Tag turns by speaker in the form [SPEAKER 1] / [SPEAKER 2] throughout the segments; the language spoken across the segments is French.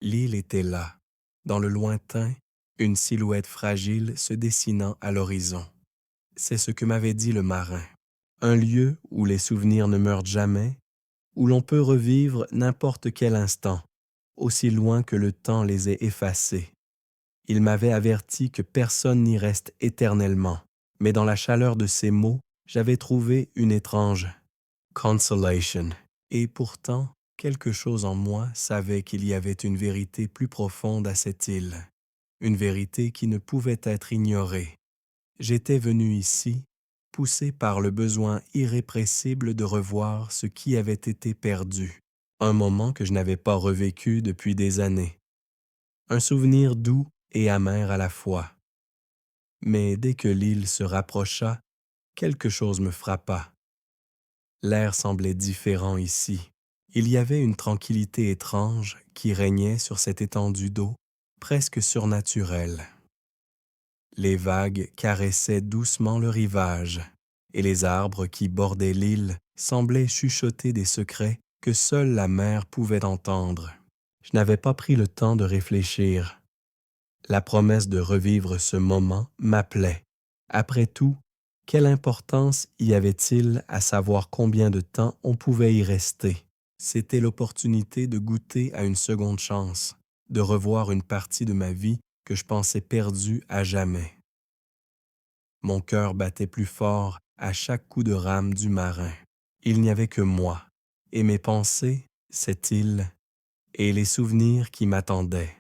[SPEAKER 1] L'île était là, dans le lointain, une silhouette fragile se dessinant à l'horizon. C'est ce que m'avait dit le marin. Un lieu où les souvenirs ne meurent jamais, où l'on peut revivre n'importe quel instant, aussi loin que le temps les ait effacés. Il m'avait averti que personne n'y reste éternellement, mais dans la chaleur de ces mots, j'avais trouvé une étrange consolation. Et pourtant, quelque chose en moi savait qu'il y avait une vérité plus profonde à cette île, une vérité qui ne pouvait être ignorée. J'étais venu ici, poussé par le besoin irrépressible de revoir ce qui avait été perdu, un moment que je n'avais pas revécu depuis des années, un souvenir doux et amer à la fois. Mais dès que l'île se rapprocha, quelque chose me frappa. L'air semblait différent ici. Il y avait une tranquillité étrange qui régnait sur cette étendue d'eau, presque surnaturelle. Les vagues caressaient doucement le rivage, et les arbres qui bordaient l'île semblaient chuchoter des secrets que seule la mer pouvait entendre. Je n'avais pas pris le temps de réfléchir. La promesse de revivre ce moment m'appelait. Après tout, quelle importance y avait-il à savoir combien de temps on pouvait y rester? C'était l'opportunité de goûter à une seconde chance, de revoir une partie de ma vie que je pensais perdue à jamais. Mon cœur battait plus fort à chaque coup de rame du marin. Il n'y avait que moi, et mes pensées, cette île, et les souvenirs qui m'attendaient.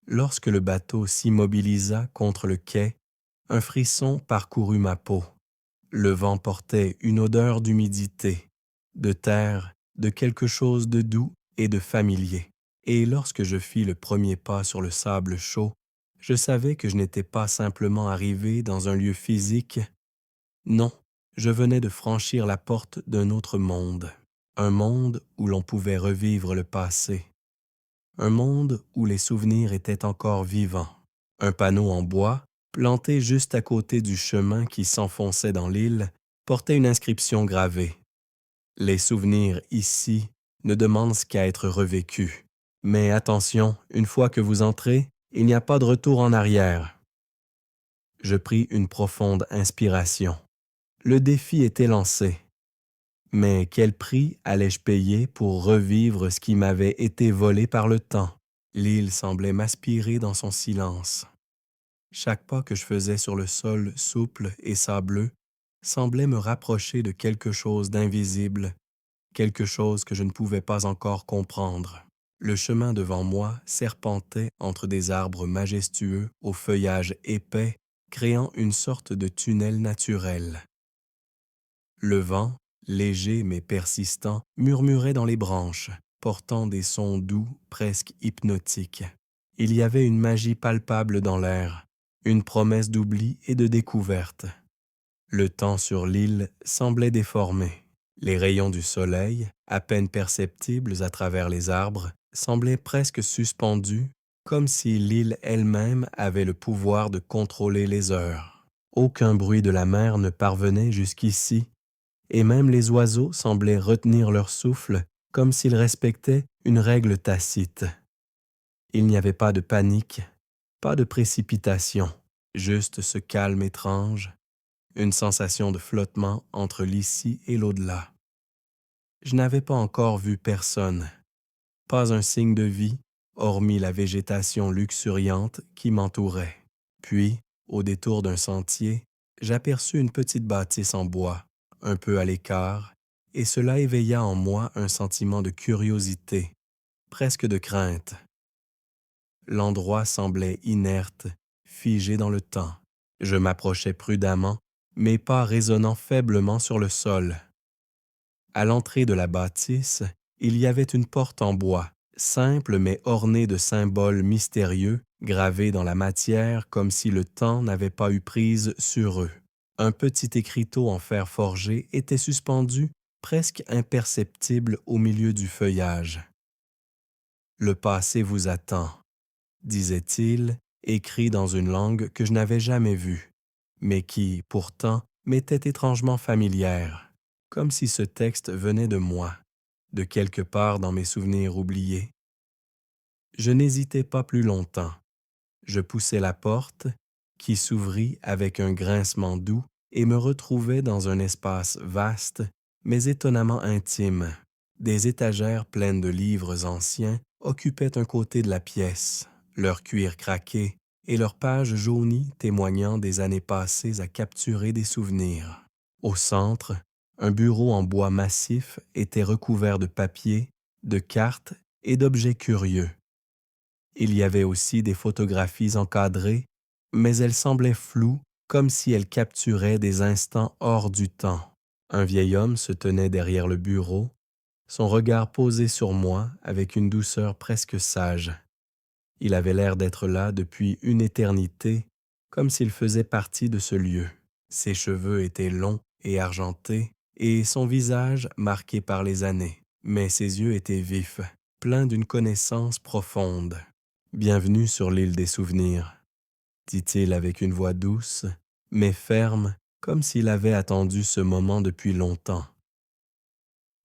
[SPEAKER 1] Lorsque le bateau s'immobilisa contre le quai, un frisson parcourut ma peau. Le vent portait une odeur d'humidité, de terre, de quelque chose de doux et de familier. Et lorsque je fis le premier pas sur le sable chaud, je savais que je n'étais pas simplement arrivé dans un lieu physique. Non, je venais de franchir la porte d'un autre monde, un monde où l'on pouvait revivre le passé, un monde où les souvenirs étaient encore vivants. Un panneau en bois, planté juste à côté du chemin qui s'enfonçait dans l'île, portait une inscription gravée. Les souvenirs ici ne demandent qu'à être revécus. Mais attention, une fois que vous entrez, il n'y a pas de retour en arrière. Je pris une profonde inspiration. Le défi était lancé. Mais quel prix allais-je payer pour revivre ce qui m'avait été volé par le temps? L'île semblait m'aspirer dans son silence. Chaque pas que je faisais sur le sol souple et sableux semblait me rapprocher de quelque chose d'invisible, quelque chose que je ne pouvais pas encore comprendre. Le chemin devant moi serpentait entre des arbres majestueux au feuillage épais, créant une sorte de tunnel naturel. Le vent, léger mais persistant, murmurait dans les branches, portant des sons doux, presque hypnotiques. Il y avait une magie palpable dans l'air, une promesse d'oubli et de découverte. Le temps sur l'île semblait déformé. Les rayons du soleil, à peine perceptibles à travers les arbres, semblaient presque suspendus, comme si l'île elle-même avait le pouvoir de contrôler les heures. Aucun bruit de la mer ne parvenait jusqu'ici, et même les oiseaux semblaient retenir leur souffle comme s'ils respectaient une règle tacite. Il n'y avait pas de panique, pas de précipitation, juste ce calme étrange, une sensation de flottement entre l'ici et l'au-delà. Je n'avais pas encore vu personne, pas un signe de vie, hormis la végétation luxuriante qui m'entourait. Puis, au détour d'un sentier, j'aperçus une petite bâtisse en bois, un peu à l'écart, et cela éveilla en moi un sentiment de curiosité, presque de crainte. L'endroit semblait inerte, figé dans le temps. Je m'approchai prudemment, mes pas résonnant faiblement sur le sol. À l'entrée de la bâtisse, il y avait une porte en bois, simple mais ornée de symboles mystérieux, gravés dans la matière comme si le temps n'avait pas eu prise sur eux. Un petit écriteau en fer forgé était suspendu, presque imperceptible au milieu du feuillage. « Le passé vous attend », disait-il, écrit dans une langue que je n'avais jamais vue, mais qui, pourtant, m'était étrangement familière, comme si ce texte venait de moi, de quelque part dans mes souvenirs oubliés. Je n'hésitai pas plus longtemps. Je poussai la porte, qui s'ouvrit avec un grincement doux et me retrouvai dans un espace vaste, mais étonnamment intime. Des étagères pleines de livres anciens occupaient un côté de la pièce, leur cuir craqué et leurs pages jaunies témoignant des années passées à capturer des souvenirs. Au centre, un bureau en bois massif était recouvert de papiers, de cartes et d'objets curieux. Il y avait aussi des photographies encadrées, mais elles semblaient floues, comme si elles capturaient des instants hors du temps. Un vieil homme se tenait derrière le bureau, son regard posé sur moi avec une douceur presque sage. Il avait l'air d'être là depuis une éternité, comme s'il faisait partie de ce lieu. Ses cheveux étaient longs et argentés, et son visage marqué par les années, mais ses yeux étaient vifs, pleins d'une connaissance profonde. « Bienvenue sur l'île des souvenirs », dit-il avec une voix douce, mais ferme, comme s'il avait attendu ce moment depuis longtemps.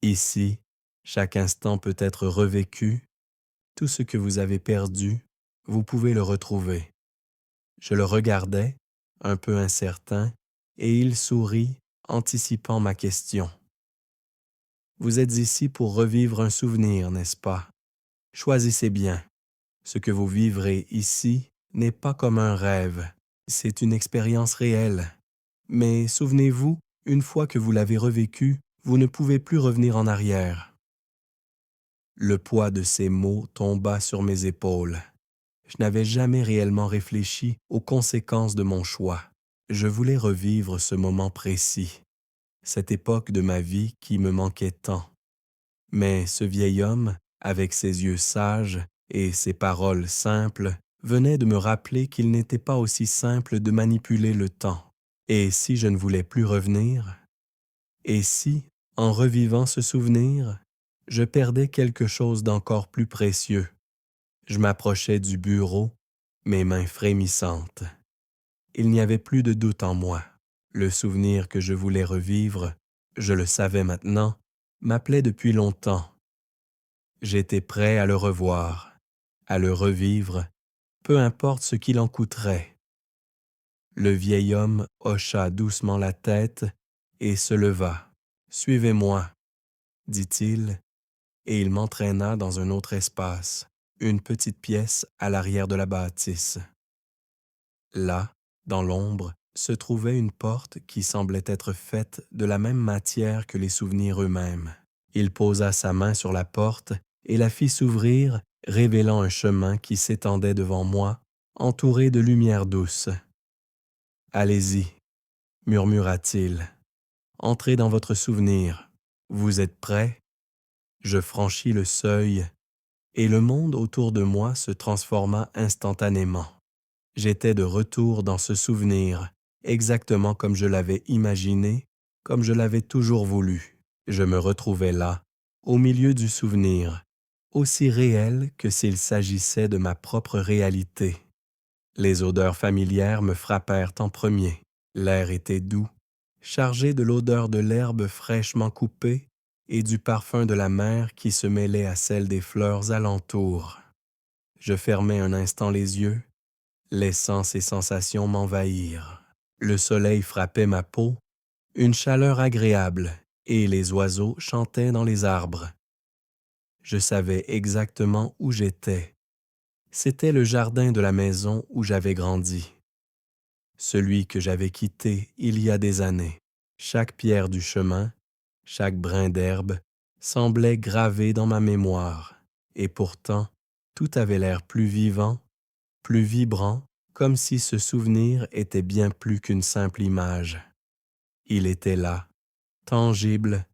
[SPEAKER 1] Ici, chaque instant peut être revécu. Tout ce que vous avez perdu, vous pouvez le retrouver. Je le regardais, un peu incertain, et il sourit, anticipant ma question. Vous êtes ici pour revivre un souvenir, n'est-ce pas? Choisissez bien. Ce que vous vivrez ici n'est pas comme un rêve, c'est une expérience réelle. Mais souvenez-vous, une fois que vous l'avez revécu, vous ne pouvez plus revenir en arrière. Le poids de ces mots tomba sur mes épaules. Je n'avais jamais réellement réfléchi aux conséquences de mon choix. Je voulais revivre ce moment précis, cette époque de ma vie qui me manquait tant. Mais ce vieil homme, avec ses yeux sages et ses paroles simples, venait de me rappeler qu'il n'était pas aussi simple de manipuler le temps. Et si je ne voulais plus revenir? Et si, en revivant ce souvenir, je perdais quelque chose d'encore plus précieux? Je m'approchais du bureau, mes mains frémissantes. Il n'y avait plus de doute en moi. Le souvenir que je voulais revivre, je le savais maintenant, m'appelait depuis longtemps. J'étais prêt à le revoir, à le revivre, peu importe ce qu'il en coûterait. Le vieil homme hocha doucement la tête et se leva. « Suivez-moi », dit-il, et il m'entraîna dans un autre espace, une petite pièce à l'arrière de la bâtisse. Là, dans l'ombre, se trouvait une porte qui semblait être faite de la même matière que les souvenirs eux-mêmes. Il posa sa main sur la porte et la fit s'ouvrir, révélant un chemin qui s'étendait devant moi, entouré de lumière douce. « Allez-y », murmura-t-il. « Entrez dans votre souvenir. Vous êtes prêts? » Je franchis le seuil, et le monde autour de moi se transforma instantanément. J'étais de retour dans ce souvenir, exactement comme je l'avais imaginé, comme je l'avais toujours voulu. Je me retrouvais là, au milieu du souvenir, aussi réel que s'il s'agissait de ma propre réalité. Les odeurs familières me frappèrent en premier. L'air était doux, chargé de l'odeur de l'herbe fraîchement coupée et du parfum de la mer qui se mêlait à celle des fleurs alentour. Je fermai un instant les yeux, laissant ces sensations m'envahir. Le soleil frappait ma peau, une chaleur agréable, et les oiseaux chantaient dans les arbres. Je savais exactement où j'étais. C'était le jardin de la maison où j'avais grandi. Celui que j'avais quitté il y a des années. Chaque pierre du chemin, chaque brin d'herbe, semblait gravé dans ma mémoire, et pourtant, tout avait l'air plus vivant, plus vibrant, comme si ce souvenir était bien plus qu'une simple image. Il était là, tangible,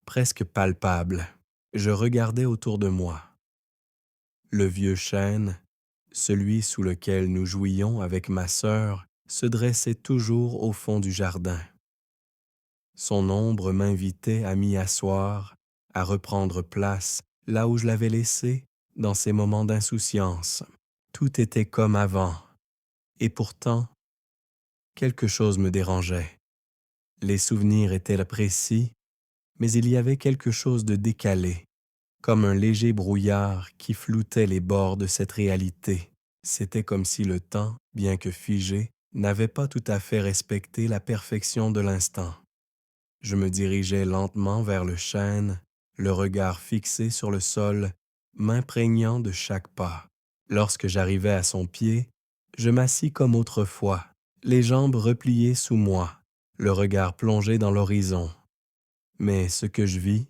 [SPEAKER 1] presque palpable. Je regardais autour de moi. Le vieux chêne, celui sous lequel nous jouions avec ma sœur, se dressait toujours au fond du jardin. Son ombre m'invitait à m'y asseoir, à reprendre place là où je l'avais laissé, dans ces moments d'insouciance. Tout était comme avant. Et pourtant, quelque chose me dérangeait. Les souvenirs étaient précis, mais il y avait quelque chose de décalé, comme un léger brouillard qui floutait les bords de cette réalité. C'était comme si le temps, bien que figé, n'avait pas tout à fait respecté la perfection de l'instant. Je me dirigeais lentement vers le chêne, le regard fixé sur le sol, m'imprégnant de chaque pas. Lorsque j'arrivai à son pied, je m'assis comme autrefois, les jambes repliées sous moi, le regard plongé dans l'horizon. Mais ce que je vis,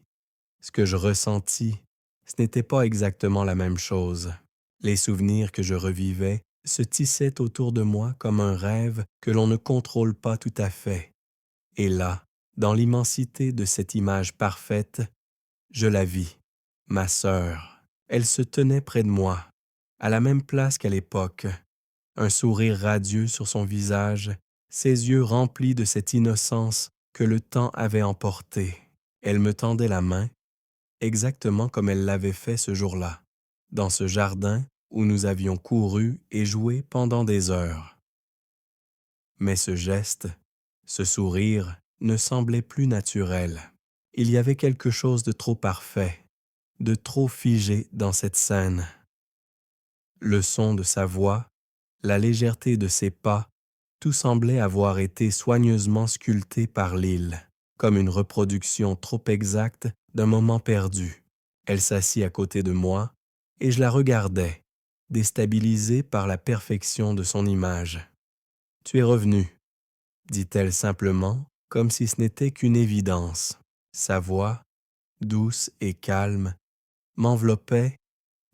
[SPEAKER 1] ce que je ressentis, ce n'était pas exactement la même chose. Les souvenirs que je revivais se tissaient autour de moi comme un rêve que l'on ne contrôle pas tout à fait. Et là, dans l'immensité de cette image parfaite, je la vis, ma sœur. Elle se tenait près de moi, à la même place qu'à l'époque, un sourire radieux sur son visage, ses yeux remplis de cette innocence que le temps avait emportée. Elle me tendait la main, exactement comme elle l'avait fait ce jour-là, dans ce jardin où nous avions couru et joué pendant des heures. Mais ce geste, ce sourire, ne semblait plus naturel. Il y avait quelque chose de trop parfait, de trop figé dans cette scène. Le son de sa voix, la légèreté de ses pas, tout semblait avoir été soigneusement sculpté par l'île, comme une reproduction trop exacte d'un moment perdu. Elle s'assit à côté de moi, et je la regardais, déstabilisée par la perfection de son image. « Tu es revenu », dit-elle simplement, comme si ce n'était qu'une évidence. Sa voix, douce et calme, m'enveloppait,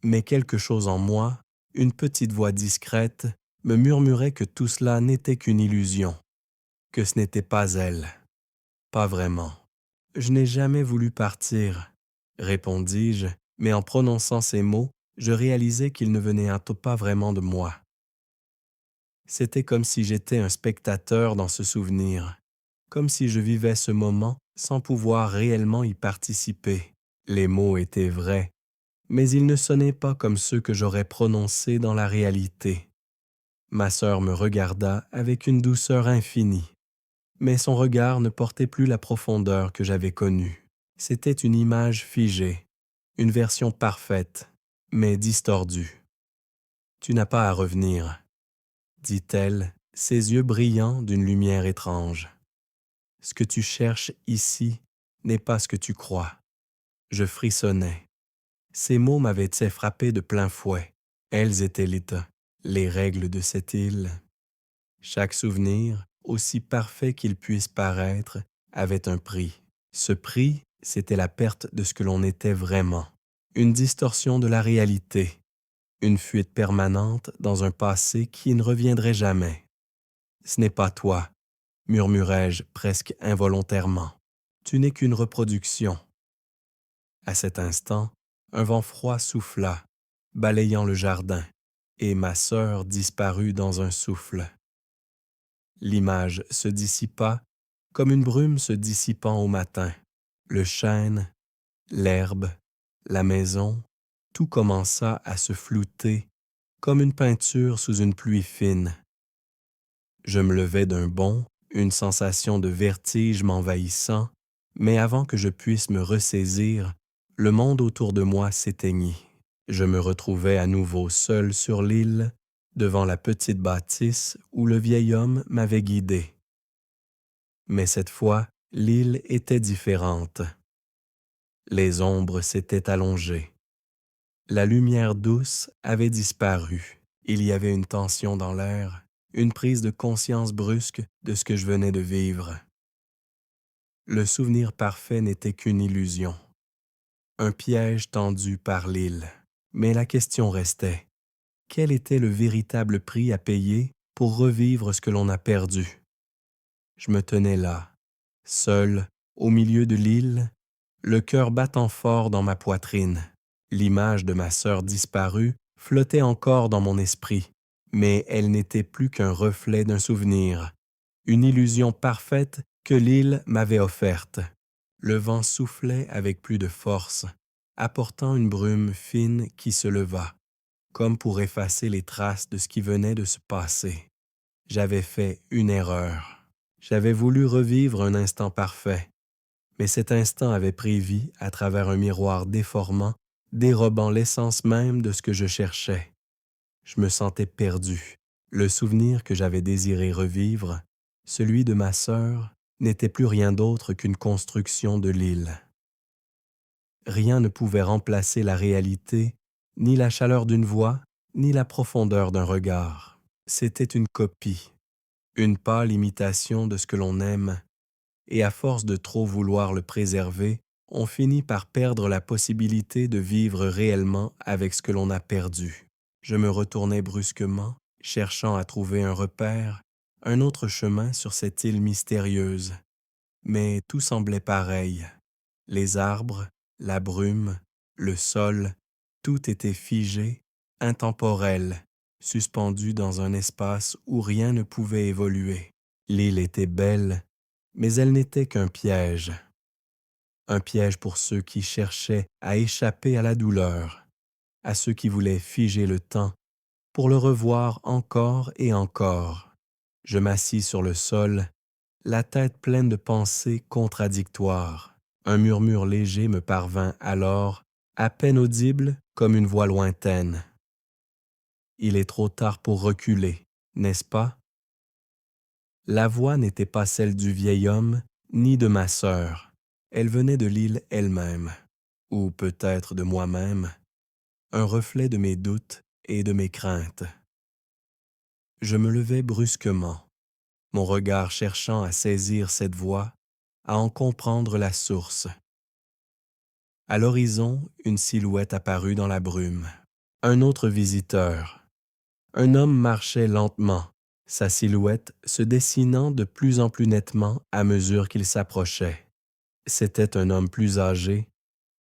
[SPEAKER 1] mais quelque chose en moi, une petite voix discrète, me murmurait que tout cela n'était qu'une illusion, que ce n'était pas elle. Pas vraiment. Je n'ai jamais voulu partir, répondis-je, mais en prononçant ces mots, je réalisais qu'ils ne venaient pas vraiment de moi. C'était comme si j'étais un spectateur dans ce souvenir, comme si je vivais ce moment sans pouvoir réellement y participer. Les mots étaient vrais, mais ils ne sonnaient pas comme ceux que j'aurais prononcés dans la réalité. Ma sœur me regarda avec une douceur infinie, mais son regard ne portait plus la profondeur que j'avais connue. C'était une image figée, une version parfaite, mais distordue. « Tu n'as pas à revenir », dit-elle, ses yeux brillants d'une lumière étrange. « Ce que tu cherches ici n'est pas ce que tu crois. » Je frissonnais. Ces mots m'avaient frappé de plein fouet. Elles étaient l'état, les règles de cette île. Chaque souvenir, aussi parfait qu'il puisse paraître, avait un prix. Ce prix, c'était la perte de ce que l'on était vraiment, une distorsion de la réalité, une fuite permanente dans un passé qui ne reviendrait jamais. « Ce n'est pas toi », murmurai-je presque involontairement. « Tu n'es qu'une reproduction. » À cet instant, un vent froid souffla, balayant le jardin, et ma sœur disparut dans un souffle. L'image se dissipa comme une brume se dissipant au matin. Le chêne, l'herbe, la maison, tout commença à se flouter comme une peinture sous une pluie fine. Je me levai d'un bond, une sensation de vertige m'envahissant, mais avant que je puisse me ressaisir, le monde autour de moi s'éteignit. Je me retrouvai à nouveau seul sur l'île, devant la petite bâtisse où le vieil homme m'avait guidé. Mais cette fois, l'île était différente. Les ombres s'étaient allongées. La lumière douce avait disparu. Il y avait une tension dans l'air, une prise de conscience brusque de ce que je venais de vivre. Le souvenir parfait n'était qu'une illusion, un piège tendu par l'île. Mais la question restait, quel était le véritable prix à payer pour revivre ce que l'on a perdu? Je me tenais là, seul, au milieu de l'île, le cœur battant fort dans ma poitrine. L'image de ma sœur disparue flottait encore dans mon esprit, mais elle n'était plus qu'un reflet d'un souvenir, une illusion parfaite que l'île m'avait offerte. Le vent soufflait avec plus de force, apportant une brume fine qui se leva, comme pour effacer les traces de ce qui venait de se passer. J'avais fait une erreur. J'avais voulu revivre un instant parfait, mais cet instant avait pris vie à travers un miroir déformant dérobant l'essence même de ce que je cherchais. Je me sentais perdu. Le souvenir que j'avais désiré revivre, celui de ma sœur, n'était plus rien d'autre qu'une construction de l'île. Rien ne pouvait remplacer la réalité, ni la chaleur d'une voix, ni la profondeur d'un regard. C'était une copie, une pâle imitation de ce que l'on aime, et à force de trop vouloir le préserver, on finit par perdre la possibilité de vivre réellement avec ce que l'on a perdu. Je me retournai brusquement, cherchant à trouver un repère, un autre chemin sur cette île mystérieuse. Mais tout semblait pareil. Les arbres, la brume, le sol, tout était figé, intemporel, suspendu dans un espace où rien ne pouvait évoluer. L'île était belle, mais elle n'était qu'un piège. Un piège pour ceux qui cherchaient à échapper à la douleur, à ceux qui voulaient figer le temps pour le revoir encore et encore. Je m'assis sur le sol, la tête pleine de pensées contradictoires. Un murmure léger me parvint alors, à peine audible comme une voix lointaine. Il est trop tard pour reculer, n'est-ce pas? La voix n'était pas celle du vieil homme, ni de ma sœur. Elle venait de l'île elle-même, ou peut-être de moi-même, un reflet de mes doutes et de mes craintes. Je me levai brusquement, mon regard cherchant à saisir cette voix, à en comprendre la source. À l'horizon, une silhouette apparut dans la brume. Un autre visiteur. Un homme marchait lentement, sa silhouette se dessinant de plus en plus nettement à mesure qu'il s'approchait. C'était un homme plus âgé,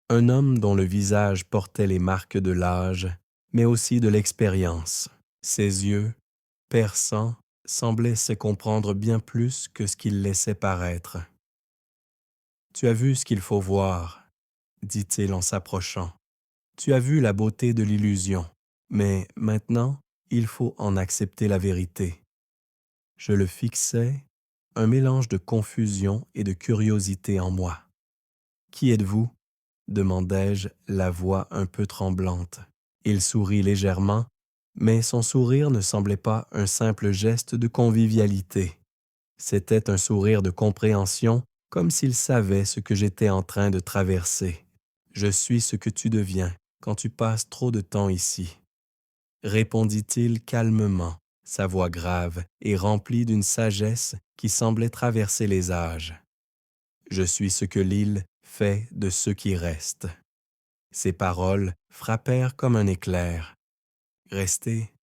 [SPEAKER 1] un homme dont le visage portait les marques de l'âge, mais aussi de l'expérience. Ses yeux, perçants, semblaient se comprendre bien plus que ce qu'ils laissaient paraître. « Tu as vu ce qu'il faut voir » dit-il en s'approchant. « Tu as vu la beauté de l'illusion, mais maintenant, il faut en accepter la vérité. » Je le fixais, un mélange de confusion et de curiosité en moi. « Qui êtes-vous » demandai-je, la voix un peu tremblante. Il sourit légèrement, mais son sourire ne semblait pas un simple geste de convivialité. C'était un sourire de compréhension, comme s'il savait ce que j'étais en train de traverser. « Je suis ce que tu deviens quand tu passes trop de temps ici. » Répondit-il calmement, sa voix grave et remplie d'une sagesse qui semblait traverser les âges. « Je suis ce que l'île fait de ceux qui restent. » Ces paroles frappèrent comme un éclair. Rester?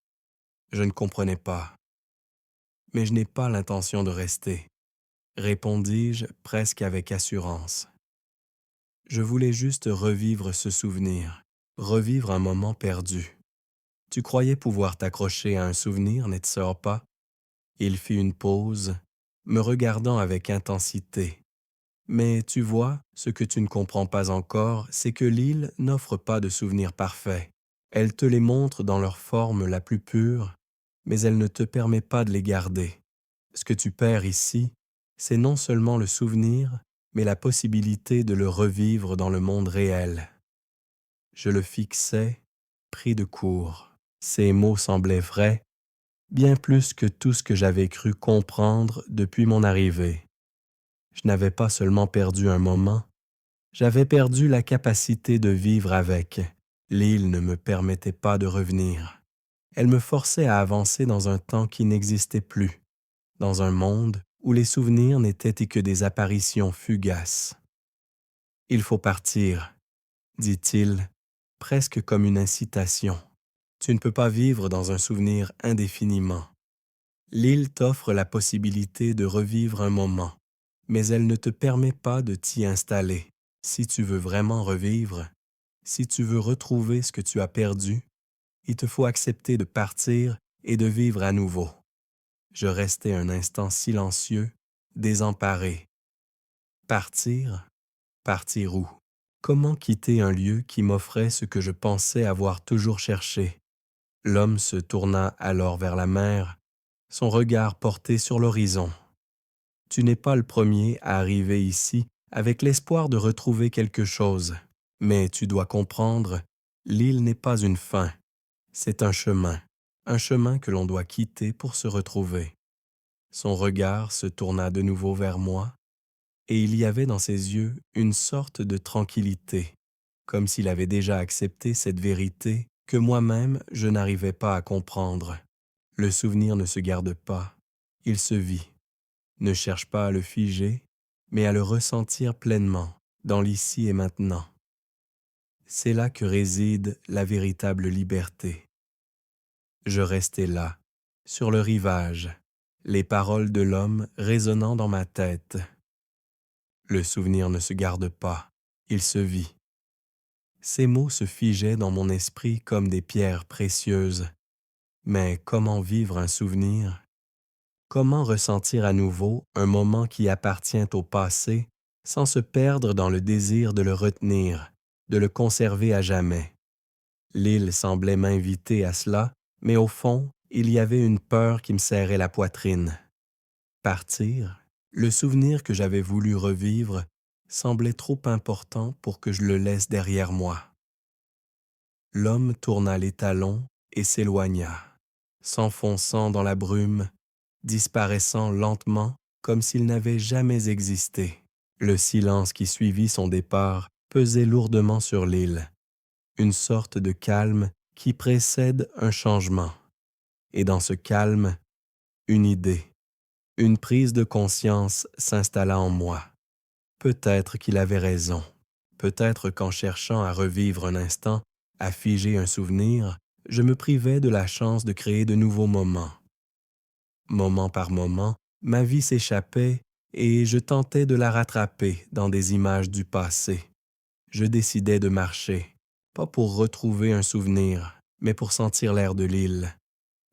[SPEAKER 1] Je ne comprenais pas. « Mais je n'ai pas l'intention de rester. » répondis-je presque avec assurance. Je voulais juste revivre ce souvenir, revivre un moment perdu. Tu croyais pouvoir t'accrocher à un souvenir, n'est-ce pas? Il fit une pause, me regardant avec intensité. Mais tu vois, ce que tu ne comprends pas encore, c'est que l'île n'offre pas de souvenirs parfaits. Elle te les montre dans leur forme la plus pure, mais elle ne te permet pas de les garder. Ce que tu perds ici, c'est non seulement le souvenir, mais la possibilité de le revivre dans le monde réel. Je le fixais, pris de court. Ces mots semblaient vrais, bien plus que tout ce que j'avais cru comprendre depuis mon arrivée. Je n'avais pas seulement perdu un moment, j'avais perdu la capacité de vivre avec. L'île ne me permettait pas de revenir. Elle me forçait à avancer dans un temps qui n'existait plus, dans un monde où les souvenirs n'étaient que des apparitions fugaces. « Il faut partir » dit-il, presque comme une incitation. Tu ne peux pas vivre dans un souvenir indéfiniment. L'île t'offre la possibilité de revivre un moment, mais elle ne te permet pas de t'y installer. Si tu veux vraiment revivre, si tu veux retrouver ce que tu as perdu, il te faut accepter de partir et de vivre à nouveau. Je restai un instant silencieux, désemparé. Partir? Partir où? Comment quitter un lieu qui m'offrait ce que je pensais avoir toujours cherché? L'homme se tourna alors vers la mer, son regard porté sur l'horizon. Tu n'es pas le premier à arriver ici avec l'espoir de retrouver quelque chose, mais tu dois comprendre L'île n'est pas une fin, c'est un chemin que l'on doit quitter pour se retrouver. Son regard se tourna de nouveau vers moi, et il y avait dans ses yeux une sorte de tranquillité, comme s'il avait déjà accepté cette vérité que moi-même je n'arrivais pas à comprendre. Le souvenir ne se garde pas, il se vit. Ne cherche pas à le figer, mais à le ressentir pleinement, dans l'ici et maintenant. C'est là que réside la véritable liberté. Je restais là, sur le rivage, les paroles de l'homme résonnant dans ma tête. Le souvenir ne se garde pas, il se vit. Ces mots se figeaient dans mon esprit comme des pierres précieuses. Mais comment vivre un souvenir? Comment ressentir à nouveau un moment qui appartient au passé sans se perdre dans le désir de le retenir, de le conserver à jamais? L'île semblait m'inviter à cela, mais au fond, il y avait une peur qui me serrait la poitrine. Partir, le souvenir que j'avais voulu revivre, semblait trop important pour que je le laisse derrière moi. L'homme tourna les talons et s'éloigna, s'enfonçant dans la brume, disparaissant lentement comme s'il n'avait jamais existé. Le silence qui suivit son départ pesait lourdement sur l'île, une sorte de calme qui précède un changement. Et dans ce calme, une idée, une prise de conscience s'installa en moi. Peut-être qu'il avait raison. Peut-être qu'en cherchant à revivre un instant, à figer un souvenir, je me privais de la chance de créer de nouveaux moments. Moment par moment, ma vie s'échappait et je tentais de la rattraper dans des images du passé. Je décidais de marcher, pas pour retrouver un souvenir, mais pour sentir l'air de l'île,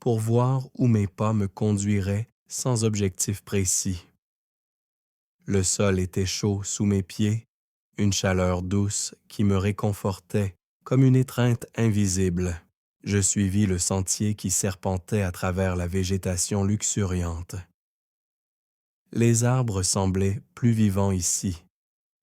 [SPEAKER 1] pour voir où mes pas me conduiraient sans objectif précis. Le sol était chaud sous mes pieds, une chaleur douce qui me réconfortait comme une étreinte invisible. Je suivis le sentier qui serpentait à travers la végétation luxuriante. Les arbres semblaient plus vivants ici,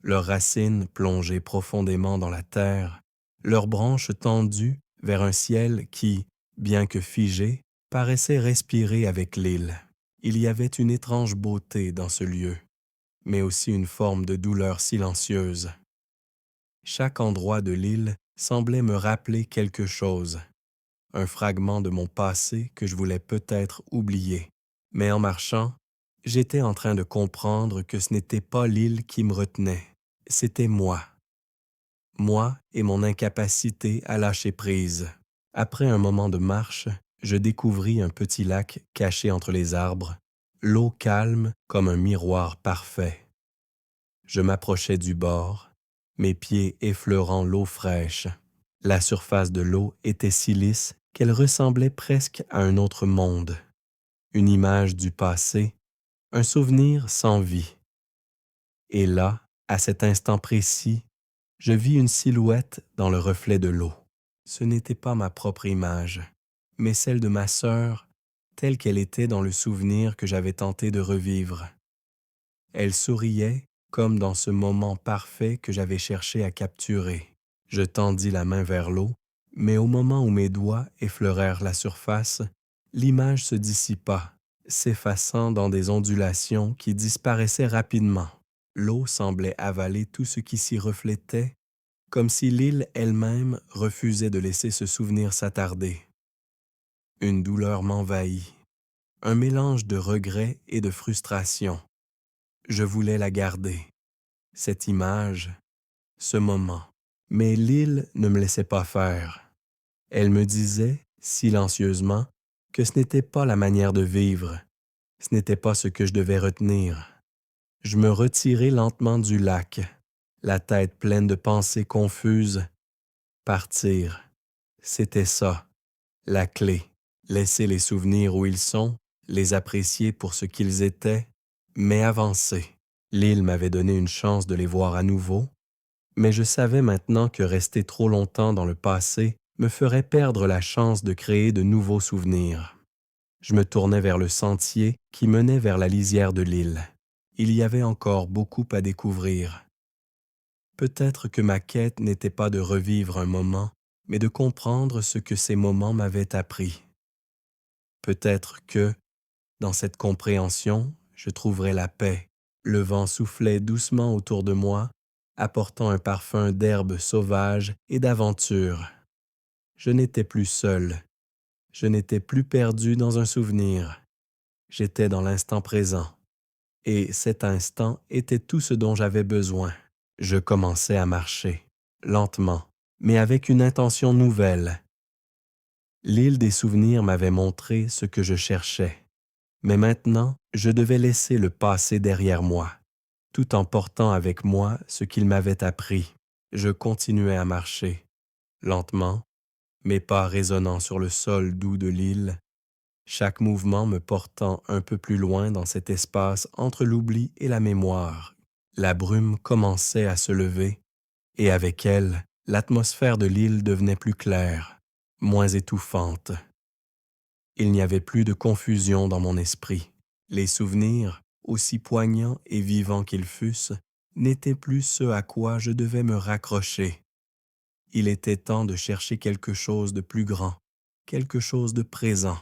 [SPEAKER 1] leurs racines plongées profondément dans la terre, leurs branches tendues vers un ciel qui, bien que figé, paraissait respirer avec l'île. Il y avait une étrange beauté dans ce lieu, mais aussi une forme de douleur silencieuse. Chaque endroit de l'île semblait me rappeler quelque chose, un fragment de mon passé que je voulais peut-être oublier. Mais en marchant, j'étais en train de comprendre que ce n'était pas l'île qui me retenait, c'était moi. Moi et mon incapacité à lâcher prise. Après un moment de marche, je découvris un petit lac caché entre les arbres, l'eau calme comme un miroir parfait. Je m'approchais du bord, mes pieds effleurant l'eau fraîche. La surface de l'eau était si lisse qu'elle ressemblait presque à un autre monde. Une image du passé, un souvenir sans vie. Et là, à cet instant précis, je vis une silhouette dans le reflet de l'eau. Ce n'était pas ma propre image, mais celle de ma sœur, telle qu'elle était dans le souvenir que j'avais tenté de revivre. Elle souriait comme dans ce moment parfait que j'avais cherché à capturer. Je tendis la main vers l'eau, mais au moment où mes doigts effleurèrent la surface, l'image se dissipa, s'effaçant dans des ondulations qui disparaissaient rapidement. L'eau semblait avaler tout ce qui s'y reflétait, comme si l'île elle-même refusait de laisser ce souvenir s'attarder. Une douleur m'envahit, un mélange de regret et de frustration. Je voulais la garder, cette image, ce moment. Mais l'île ne me laissait pas faire. Elle me disait, silencieusement, que ce n'était pas la manière de vivre, ce n'était pas ce que je devais retenir. Je me retirai lentement du lac, la tête pleine de pensées confuses. Partir, c'était ça, la clé. Laisser les souvenirs où ils sont, les apprécier pour ce qu'ils étaient, mais avancer. L'île m'avait donné une chance de les voir à nouveau, mais je savais maintenant que rester trop longtemps dans le passé me ferait perdre la chance de créer de nouveaux souvenirs. Je me tournai vers le sentier qui menait vers la lisière de l'île. Il y avait encore beaucoup à découvrir. Peut-être que ma quête n'était pas de revivre un moment, mais de comprendre ce que ces moments m'avaient appris. Peut-être que, dans cette compréhension, je trouverais la paix. Le vent soufflait doucement autour de moi, apportant un parfum d'herbe sauvage et d'aventure. Je n'étais plus seul. Je n'étais plus perdu dans un souvenir. J'étais dans l'instant présent. Et cet instant était tout ce dont j'avais besoin. Je commençais à marcher, lentement, mais avec une intention nouvelle. L'île des souvenirs m'avait montré ce que je cherchais. Mais maintenant, je devais laisser le passé derrière moi, tout en portant avec moi ce qu'il m'avait appris. Je continuais à marcher, lentement, mes pas résonnant sur le sol doux de l'île, chaque mouvement me portant un peu plus loin dans cet espace entre l'oubli et la mémoire. La brume commençait à se lever, et avec elle, l'atmosphère de l'île devenait plus claire, moins étouffante. Il n'y avait plus de confusion dans mon esprit. Les souvenirs, aussi poignants et vivants qu'ils fussent, n'étaient plus ce à quoi je devais me raccrocher. Il était temps de chercher quelque chose de plus grand, quelque chose de présent,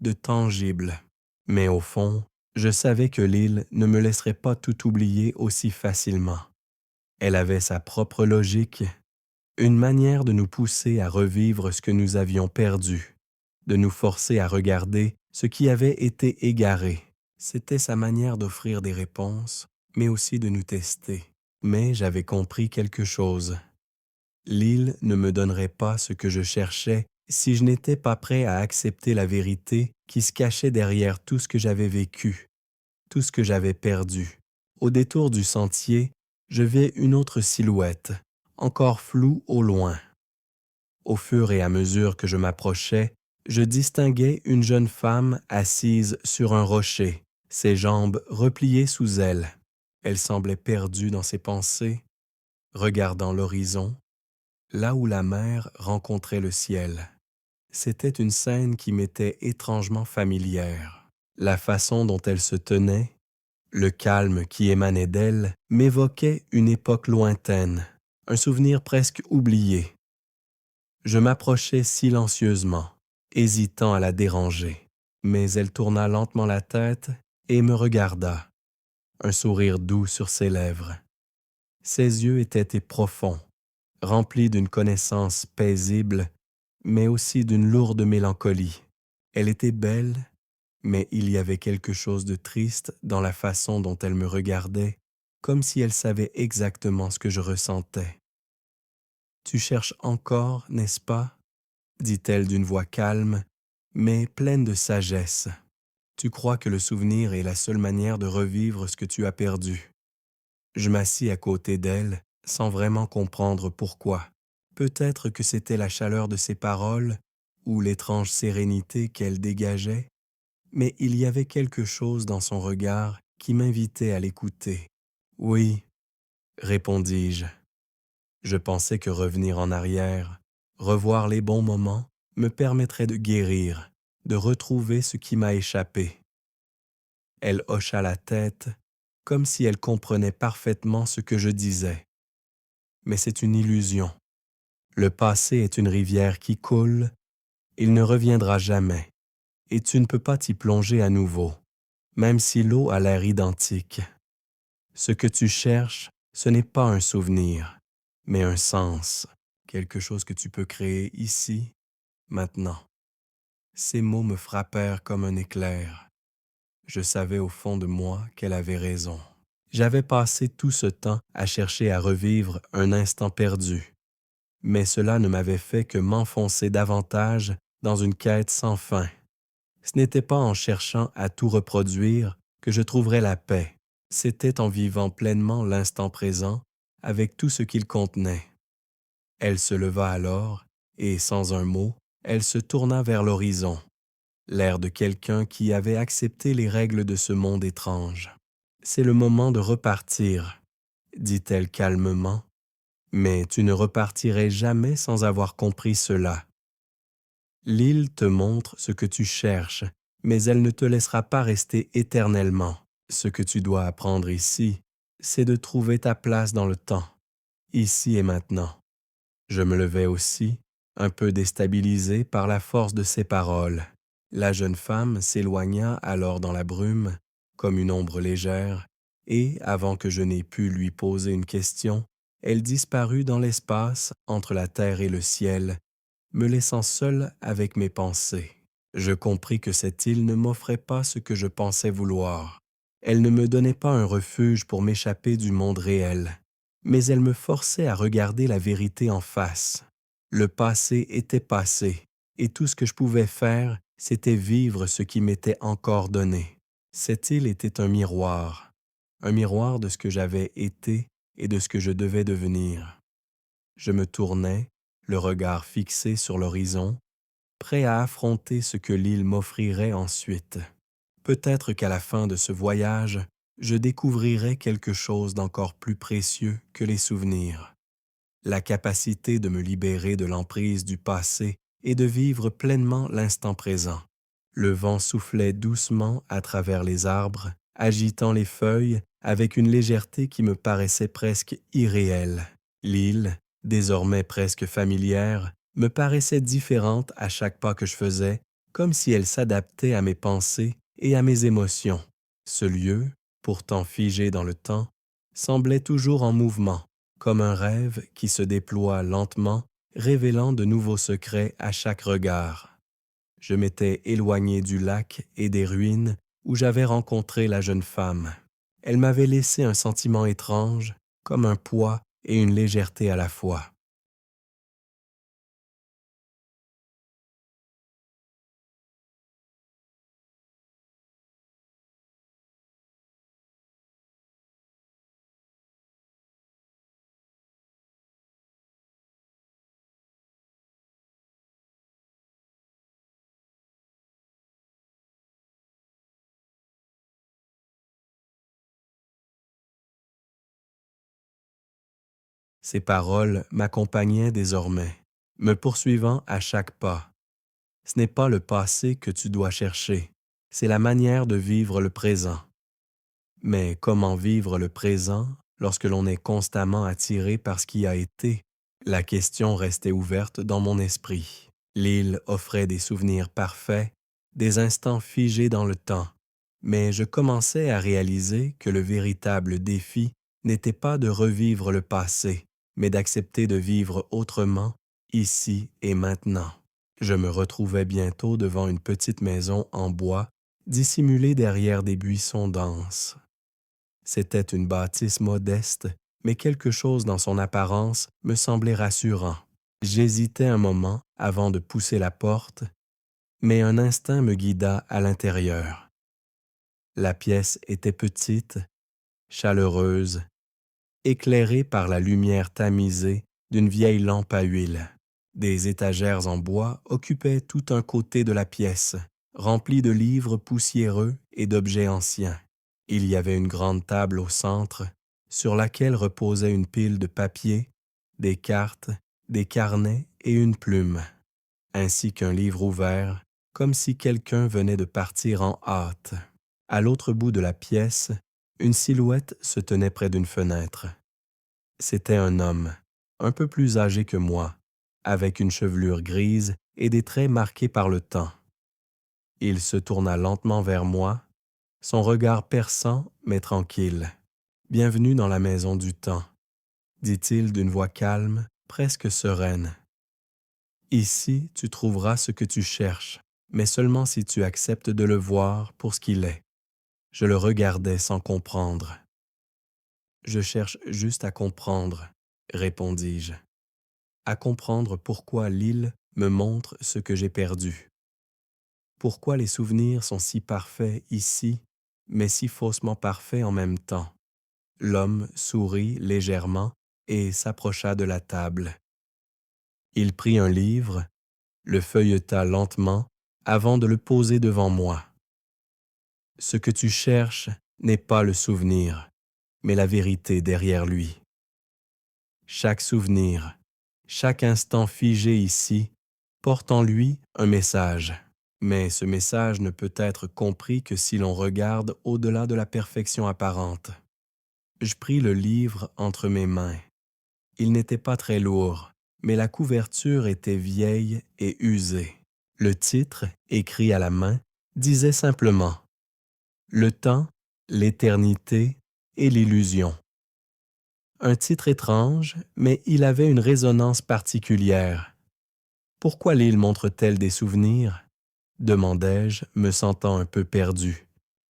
[SPEAKER 1] de tangible. Mais au fond, je savais que l'île ne me laisserait pas tout oublier aussi facilement. Elle avait sa propre logique, une manière de nous pousser à revivre ce que nous avions perdu, de nous forcer à regarder ce qui avait été égaré. C'était sa manière d'offrir des réponses, mais aussi de nous tester. Mais j'avais compris quelque chose. L'île ne me donnerait pas ce que je cherchais si je n'étais pas prêt à accepter la vérité qui se cachait derrière tout ce que j'avais vécu, tout ce que j'avais perdu. Au détour du sentier, je vis une autre silhouette, encore floue au loin. Au fur et à mesure que je m'approchais, je distinguais une jeune femme assise sur un rocher, ses jambes repliées sous elle. Elle semblait perdue dans ses pensées, regardant l'horizon, là où la mer rencontrait le ciel. C'était une scène qui m'était étrangement familière. La façon dont elle se tenait, le calme qui émanait d'elle, m'évoquait une époque lointaine, un souvenir presque oublié. Je m'approchai silencieusement, hésitant à la déranger, mais elle tourna lentement la tête et me regarda, un sourire doux sur ses lèvres. Ses yeux étaient profonds, remplis d'une connaissance paisible, mais aussi d'une lourde mélancolie. Elle était belle, mais il y avait quelque chose de triste dans la façon dont elle me regardait, comme si elle savait exactement ce que je ressentais. « Tu cherches encore, n'est-ce pas ?» dit-elle d'une voix calme, mais pleine de sagesse. « Tu crois que le souvenir est la seule manière de revivre ce que tu as perdu. » Je m'assis à côté d'elle, sans vraiment comprendre pourquoi. Peut-être que c'était la chaleur de ses paroles ou l'étrange sérénité qu'elle dégageait, mais il y avait quelque chose dans son regard qui m'invitait à l'écouter. « Oui, » répondis-je. Je pensais que revenir en arrière, revoir les bons moments, me permettrait de guérir, de retrouver ce qui m'a échappé. Elle hocha la tête, comme si elle comprenait parfaitement ce que je disais. Mais c'est une illusion. Le passé est une rivière qui coule, il ne reviendra jamais, et tu ne peux pas t'y plonger à nouveau, même si l'eau a l'air identique. Ce que tu cherches, ce n'est pas un souvenir, mais un sens, quelque chose que tu peux créer ici, maintenant. Ces mots me frappèrent comme un éclair. Je savais au fond de moi qu'elle avait raison. J'avais passé tout ce temps à chercher à revivre un instant perdu, mais cela ne m'avait fait que m'enfoncer davantage dans une quête sans fin. Ce n'était pas en cherchant à tout reproduire que je trouverais la paix. C'était en vivant pleinement l'instant présent avec tout ce qu'il contenait. Elle se leva alors, et sans un mot, elle se tourna vers l'horizon, l'air de quelqu'un qui avait accepté les règles de ce monde étrange. « C'est le moment de repartir, » dit-elle calmement, « mais tu ne repartirais jamais sans avoir compris cela. L'île te montre ce que tu cherches, mais elle ne te laissera pas rester éternellement. Ce que tu dois apprendre ici, c'est de trouver ta place dans le temps, ici et maintenant. » Je me levai aussi, Un peu déstabilisé par la force de ses paroles, la jeune femme s'éloigna alors dans la brume, comme une ombre légère, et, avant que je n'aie pu lui poser une question, elle disparut dans l'espace entre la terre et le ciel, me laissant seul avec mes pensées. Je compris que cette île ne m'offrait pas ce que je pensais vouloir. Elle ne me donnait pas un refuge pour m'échapper du monde réel, mais elle me forçait à regarder la vérité en face. Le passé était passé, et tout ce que je pouvais faire, c'était vivre ce qui m'était encore donné. Cette île était un miroir de ce que j'avais été et de ce que je devais devenir. Je me tournais, le regard fixé sur l'horizon, prêt à affronter ce que l'île m'offrirait ensuite. Peut-être qu'à la fin de ce voyage, je découvrirais quelque chose d'encore plus précieux que les souvenirs. La capacité de me libérer de l'emprise du passé et de vivre pleinement l'instant présent. Le vent soufflait doucement à travers les arbres, agitant les feuilles avec une légèreté qui me paraissait presque irréelle. L'île, désormais presque familière, me paraissait différente à chaque pas que je faisais, comme si elle s'adaptait à mes pensées et à mes émotions. Ce lieu, pourtant figé dans le temps, semblait toujours en mouvement, comme un rêve qui se déploie lentement, révélant de nouveaux secrets à chaque regard. Je m'étais éloigné du lac et des ruines où j'avais rencontré la jeune femme. Elle m'avait laissé un sentiment étrange, comme un poids et une légèreté à la fois. Ces paroles m'accompagnaient désormais, me poursuivant à chaque pas. Ce n'est pas le passé que tu dois chercher, c'est la manière de vivre le présent. Mais comment vivre le présent lorsque l'on est constamment attiré par ce qui a été? La question restait ouverte dans mon esprit. L'île offrait des souvenirs parfaits, des instants figés dans le temps, mais je commençais à réaliser que le véritable défi n'était pas de revivre le passé, mais d'accepter de vivre autrement, ici et maintenant. Je me retrouvais bientôt devant une petite maison en bois, dissimulée derrière des buissons denses. C'était une bâtisse modeste, mais quelque chose dans son apparence me semblait rassurant. J'hésitais un moment avant de pousser la porte, mais un instinct me guida à l'intérieur. La pièce était petite, chaleureuse, éclairée par la lumière tamisée d'une vieille lampe à huile. Des étagères en bois occupaient tout un côté de la pièce, remplie de livres poussiéreux et d'objets anciens. Il y avait une grande table au centre, sur laquelle reposait une pile de papier, des cartes, des carnets et une plume, ainsi qu'un livre ouvert, comme si quelqu'un venait de partir en hâte. À l'autre bout de la pièce, une silhouette se tenait près d'une fenêtre. C'était un homme, un peu plus âgé que moi, avec une chevelure grise et des traits marqués par le temps. Il se tourna lentement vers moi, son regard perçant mais tranquille. « Bienvenue dans la maison du temps », dit-il d'une voix calme, presque sereine. « Ici, tu trouveras ce que tu cherches, mais seulement si tu acceptes de le voir pour ce qu'il est. » Je le regardais sans comprendre. « Je cherche juste à comprendre, » répondis-je. « À comprendre pourquoi l'île me montre ce que j'ai perdu. Pourquoi les souvenirs sont si parfaits ici, mais si faussement parfaits en même temps. » L'homme sourit légèrement et s'approcha de la table. Il prit un livre, le feuilleta lentement avant de le poser devant moi. « Ce que tu cherches n'est pas le souvenir, mais la vérité derrière lui. Chaque souvenir, chaque instant figé ici, porte en lui un message. Mais ce message ne peut être compris que si l'on regarde au-delà de la perfection apparente. » Je pris le livre entre mes mains. Il n'était pas très lourd, mais la couverture était vieille et usée. Le titre, écrit à la main, disait simplement « Le temps, l'éternité et l'illusion ». Un titre étrange, mais il avait une résonance particulière. Pourquoi l'île montre-t-elle des souvenirs? Demandai-je, me sentant un peu perdu.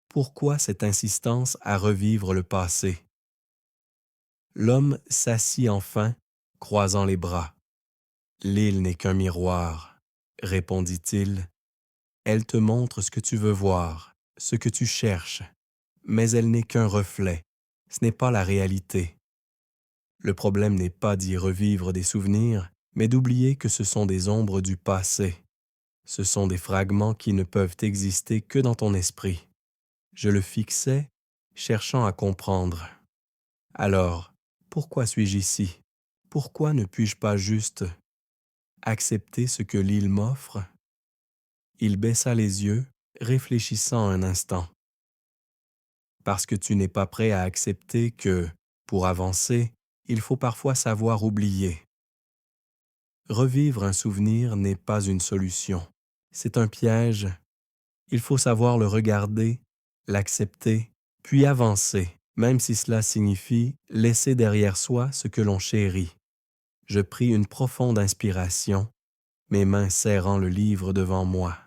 [SPEAKER 1] Pourquoi cette insistance à revivre le passé? L'homme s'assit enfin, croisant les bras. L'île n'est qu'un miroir, répondit-il. Elle te montre ce que tu veux voir, ce que tu cherches, mais elle n'est qu'un reflet, ce n'est pas la réalité. Le problème n'est pas d'y revivre des souvenirs, mais d'oublier que ce sont des ombres du passé. Ce sont des fragments qui ne peuvent exister que dans ton esprit. Je le fixais, cherchant à comprendre. Alors, pourquoi suis-je ici? Pourquoi ne puis-je pas juste accepter ce que l'île m'offre? Il baissa les yeux, réfléchissant un instant. Parce que tu n'es pas prêt à accepter que, pour avancer, il faut parfois savoir oublier. Revivre un souvenir n'est pas une solution. C'est un piège. Il faut savoir le regarder, l'accepter, puis avancer, même si cela signifie laisser derrière soi ce que l'on chérit. Je pris une profonde inspiration, mes mains serrant le livre devant moi.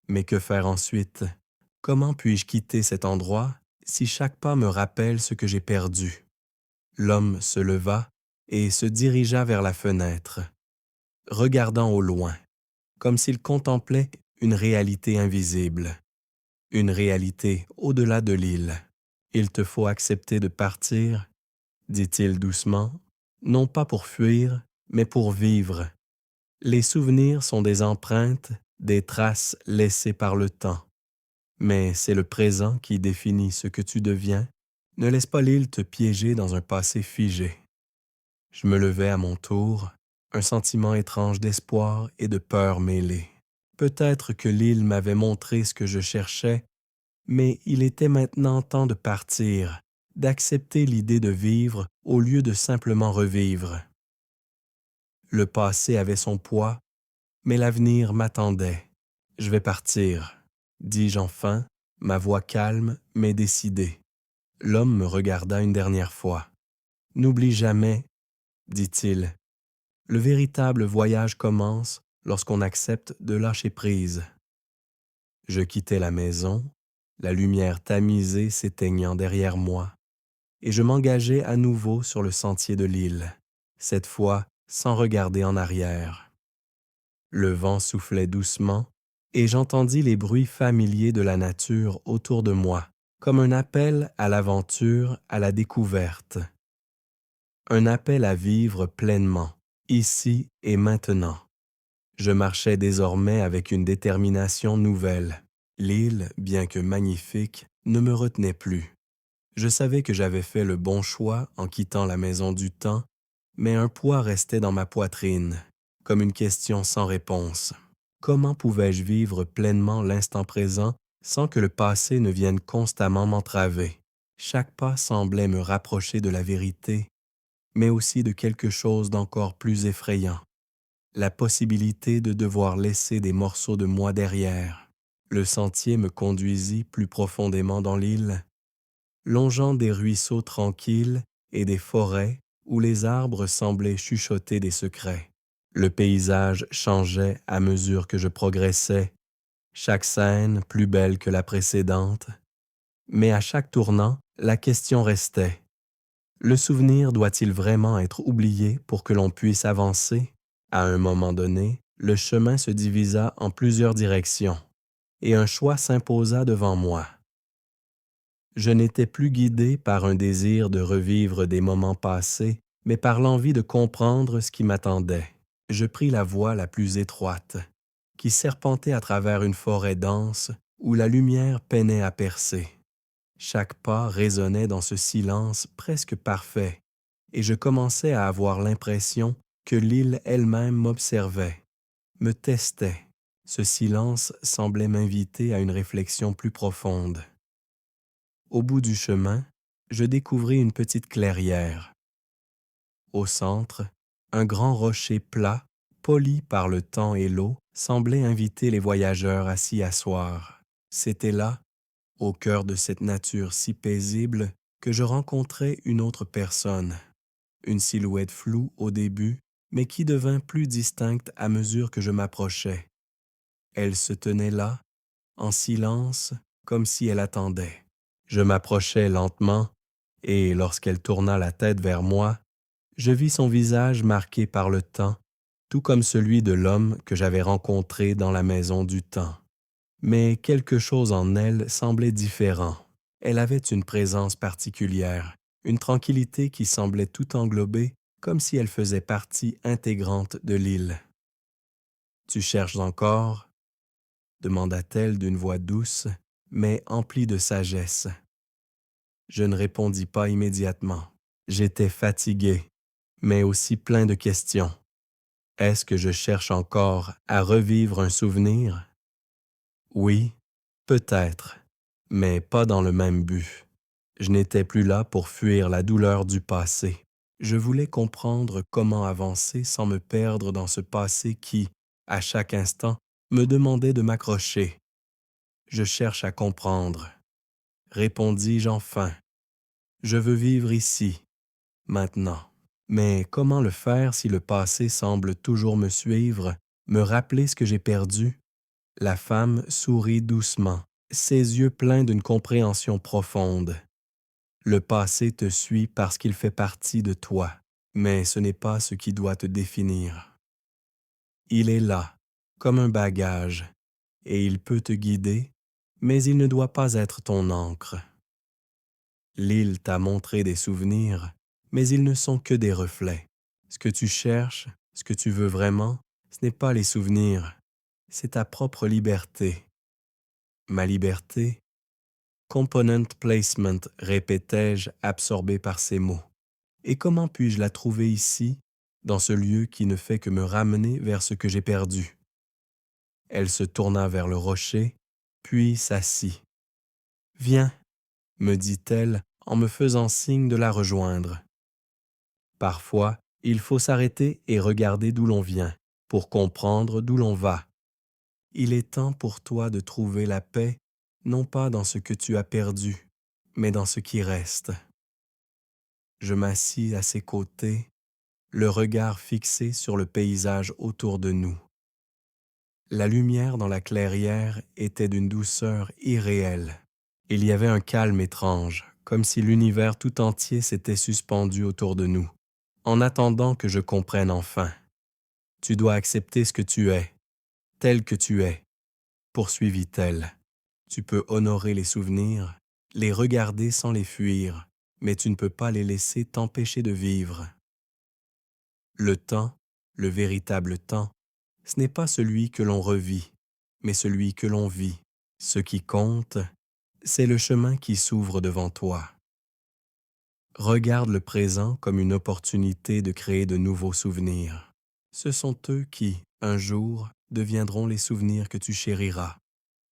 [SPEAKER 1] Mais que faire ensuite? Comment puis-je quitter cet endroit si chaque pas me rappelle ce que j'ai perdu? L'homme se leva et se dirigea vers la fenêtre, regardant au loin, comme s'il contemplait une réalité invisible, une réalité au-delà de l'île. Il te faut accepter de partir, dit-il doucement, non pas pour fuir, mais pour vivre. Les souvenirs sont des empreintes, des traces laissées par le temps. Mais c'est le présent qui définit ce que tu deviens. Ne laisse pas l'île te piéger dans un passé figé. Je me levai à mon tour, un sentiment étrange d'espoir et de peur mêlés. Peut-être que l'île m'avait montré ce que je cherchais, mais il était maintenant temps de partir, d'accepter l'idée de vivre au lieu de simplement revivre. Le passé avait son poids, mais l'avenir m'attendait. Je vais partir, dis-je enfin, ma voix calme mais décidée. L'homme me regarda une dernière fois. N'oublie jamais, dit-il, le véritable voyage commence lorsqu'on accepte de lâcher prise. Je quittai la maison, la lumière tamisée s'éteignant derrière moi, et je m'engageai à nouveau sur le sentier de l'île, cette fois sans regarder en arrière. Le vent soufflait doucement, et j'entendis les bruits familiers de la nature autour de moi, comme un appel à l'aventure, à la découverte. Un appel à vivre pleinement, ici et maintenant. Je marchais désormais avec une détermination nouvelle. L'île, bien que magnifique, ne me retenait plus. Je savais que j'avais fait le bon choix en quittant la maison du temps, mais un poids restait dans ma poitrine, comme une question sans réponse. Comment pouvais-je vivre pleinement l'instant présent sans que le passé ne vienne constamment m'entraver? Chaque pas semblait me rapprocher de la vérité, mais aussi de quelque chose d'encore plus effrayant. La possibilité de devoir laisser des morceaux de moi derrière. Le sentier me conduisit plus profondément dans l'île, longeant des ruisseaux tranquilles et des forêts où les arbres semblaient chuchoter des secrets. Le paysage changeait à mesure que je progressais, chaque scène plus belle que la précédente, mais à chaque tournant, la question restait. Le souvenir doit-il vraiment être oublié pour que l'on puisse avancer? À un moment donné, le chemin se divisa en plusieurs directions, et un choix s'imposa devant moi. Je n'étais plus guidé par un désir de revivre des moments passés, mais par l'envie de comprendre ce qui m'attendait. Je pris la voie la plus étroite, qui serpentait à travers une forêt dense où la lumière peinait à percer. Chaque pas résonnait dans ce silence presque parfait, et je commençais à avoir l'impression que l'île elle-même m'observait, me testait. Ce silence semblait m'inviter à une réflexion plus profonde. Au bout du chemin, je découvris une petite clairière. Au centre, Un grand rocher plat, poli par le temps et l'eau, semblait inviter les voyageurs à s'y asseoir. C'était là, au cœur de cette nature si paisible, que je rencontrai une autre personne, une silhouette floue au début, mais qui devint plus distincte à mesure que je m'approchais. Elle se tenait là, en silence, comme si elle attendait. Je m'approchai lentement, et lorsqu'elle tourna la tête vers moi, je vis son visage marqué par le temps, tout comme celui de l'homme que j'avais rencontré dans la maison du temps. Mais quelque chose en elle semblait différent. Elle avait une présence particulière, une tranquillité qui semblait tout englober, comme si elle faisait partie intégrante de l'île. « Tu cherches encore ?» demanda-t-elle d'une voix douce, mais emplie de sagesse. Je ne répondis pas immédiatement. J'étais fatigué, mais aussi plein de questions. Est-ce que je cherche encore à revivre un souvenir? Oui, peut-être, mais pas dans le même but. Je n'étais plus là pour fuir la douleur du passé. Je voulais comprendre comment avancer sans me perdre dans ce passé qui, à chaque instant, me demandait de m'accrocher. Je cherche à comprendre, répondis-je enfin. Je veux vivre ici, maintenant. Mais comment le faire si le passé semble toujours me suivre, me rappeler ce que j'ai perdu? La femme sourit doucement, ses yeux pleins d'une compréhension profonde. Le passé te suit parce qu'il fait partie de toi, mais ce n'est pas ce qui doit te définir. Il est là, comme un bagage, et il peut te guider, mais il ne doit pas être ton ancre. L'île t'a montré des souvenirs, mais ils ne sont que des reflets. Ce que tu cherches, ce que tu veux vraiment, ce n'est pas les souvenirs, c'est ta propre liberté. Ma liberté? Component placement, répétai-je, absorbé par ces mots. Et comment puis-je la trouver ici, dans ce lieu qui ne fait que me ramener vers ce que j'ai perdu? Elle se tourna vers le rocher, puis s'assit. « Viens, » me dit-elle en me faisant signe de la rejoindre. Parfois, il faut s'arrêter et regarder d'où l'on vient, pour comprendre d'où l'on va. Il est temps pour toi de trouver la paix, non pas dans ce que tu as perdu, mais dans ce qui reste. Je m'assis à ses côtés, le regard fixé sur le paysage autour de nous. La lumière dans la clairière était d'une douceur irréelle. Il y avait un calme étrange, comme si l'univers tout entier s'était suspendu autour de nous, en attendant que je comprenne enfin. Tu dois accepter ce que tu es, tel que tu es, poursuivit-elle. Tu peux honorer les souvenirs, les regarder sans les fuir, mais tu ne peux pas les laisser t'empêcher de vivre. Le temps, le véritable temps, ce n'est pas celui que l'on revit, mais celui que l'on vit. Ce qui compte, c'est le chemin qui s'ouvre devant toi. Regarde le présent comme une opportunité de créer de nouveaux souvenirs. Ce sont eux qui, un jour, deviendront les souvenirs que tu chériras.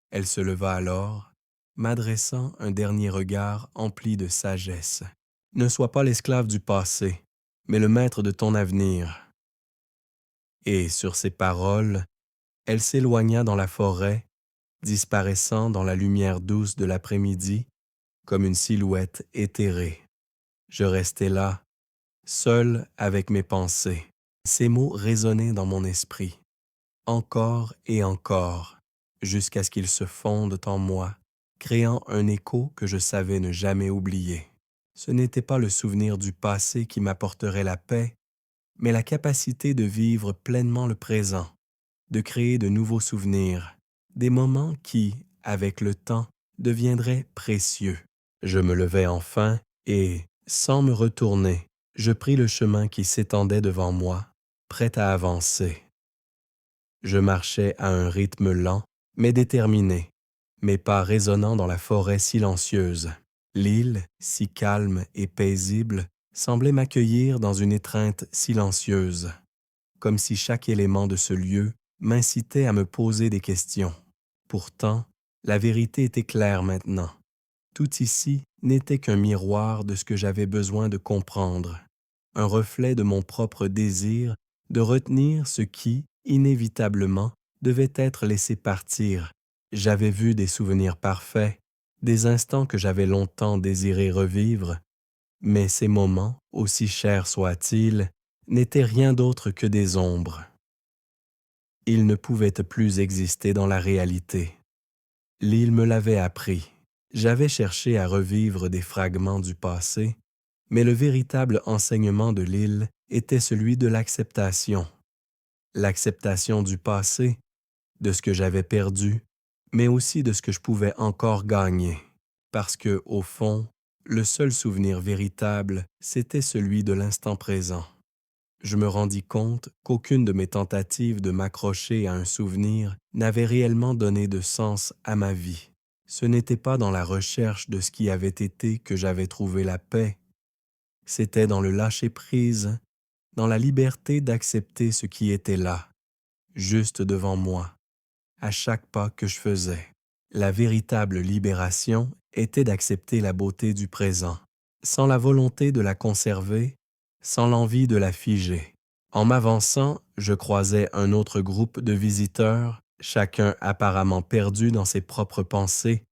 [SPEAKER 1] Elle se leva alors, m'adressant un dernier regard empli de sagesse. Ne sois pas l'esclave du passé, mais le maître de ton avenir. Et sur ces paroles, elle s'éloigna dans la forêt, disparaissant dans la lumière douce de l'après-midi, comme une silhouette éthérée. Je restai là, seul avec mes pensées. Ces mots résonnaient dans mon esprit, encore et encore, jusqu'à ce qu'ils se fondent en moi, créant un écho que je savais ne jamais oublier. Ce n'était pas le souvenir du passé qui m'apporterait la paix, mais la capacité de vivre pleinement le présent, de créer de nouveaux souvenirs, des moments qui, avec le temps, deviendraient précieux. Je me levai enfin et, sans me retourner, je pris le chemin qui s'étendait devant moi, prêt à avancer. Je marchais à un rythme lent, mais déterminé, mes pas résonnant dans la forêt silencieuse. L'île, si calme et paisible, semblait m'accueillir dans une étreinte silencieuse, comme si chaque élément de ce lieu m'incitait à me poser des questions. Pourtant, la vérité était claire maintenant. Tout ici n'était qu'un miroir de ce que j'avais besoin de comprendre, un reflet de mon propre désir de retenir ce qui, inévitablement, devait être laissé partir. J'avais vu des souvenirs parfaits, des instants que j'avais longtemps désiré revivre, mais ces moments, aussi chers soient-ils, n'étaient rien d'autre que des ombres. Ils ne pouvaient plus exister dans la réalité. L'île me l'avait appris. J'avais cherché à revivre des fragments du passé, mais le véritable enseignement de l'île était celui de l'acceptation. L'acceptation du passé, de ce que j'avais perdu, mais aussi de ce que je pouvais encore gagner. Parce que, au fond, le seul souvenir véritable, c'était celui de l'instant présent. Je me rendis compte qu'aucune de mes tentatives de m'accrocher à un souvenir n'avait réellement donné de sens à ma vie. Ce n'était pas dans la recherche de ce qui avait été que j'avais trouvé la paix. C'était dans le lâcher-prise, dans la liberté d'accepter ce qui était là, juste devant moi, à chaque pas que je faisais. La véritable libération était d'accepter la beauté du présent, sans la volonté de la conserver, sans l'envie de la figer. En m'avançant, je croisais un autre groupe de visiteurs, chacun apparemment perdu dans ses propres pensées,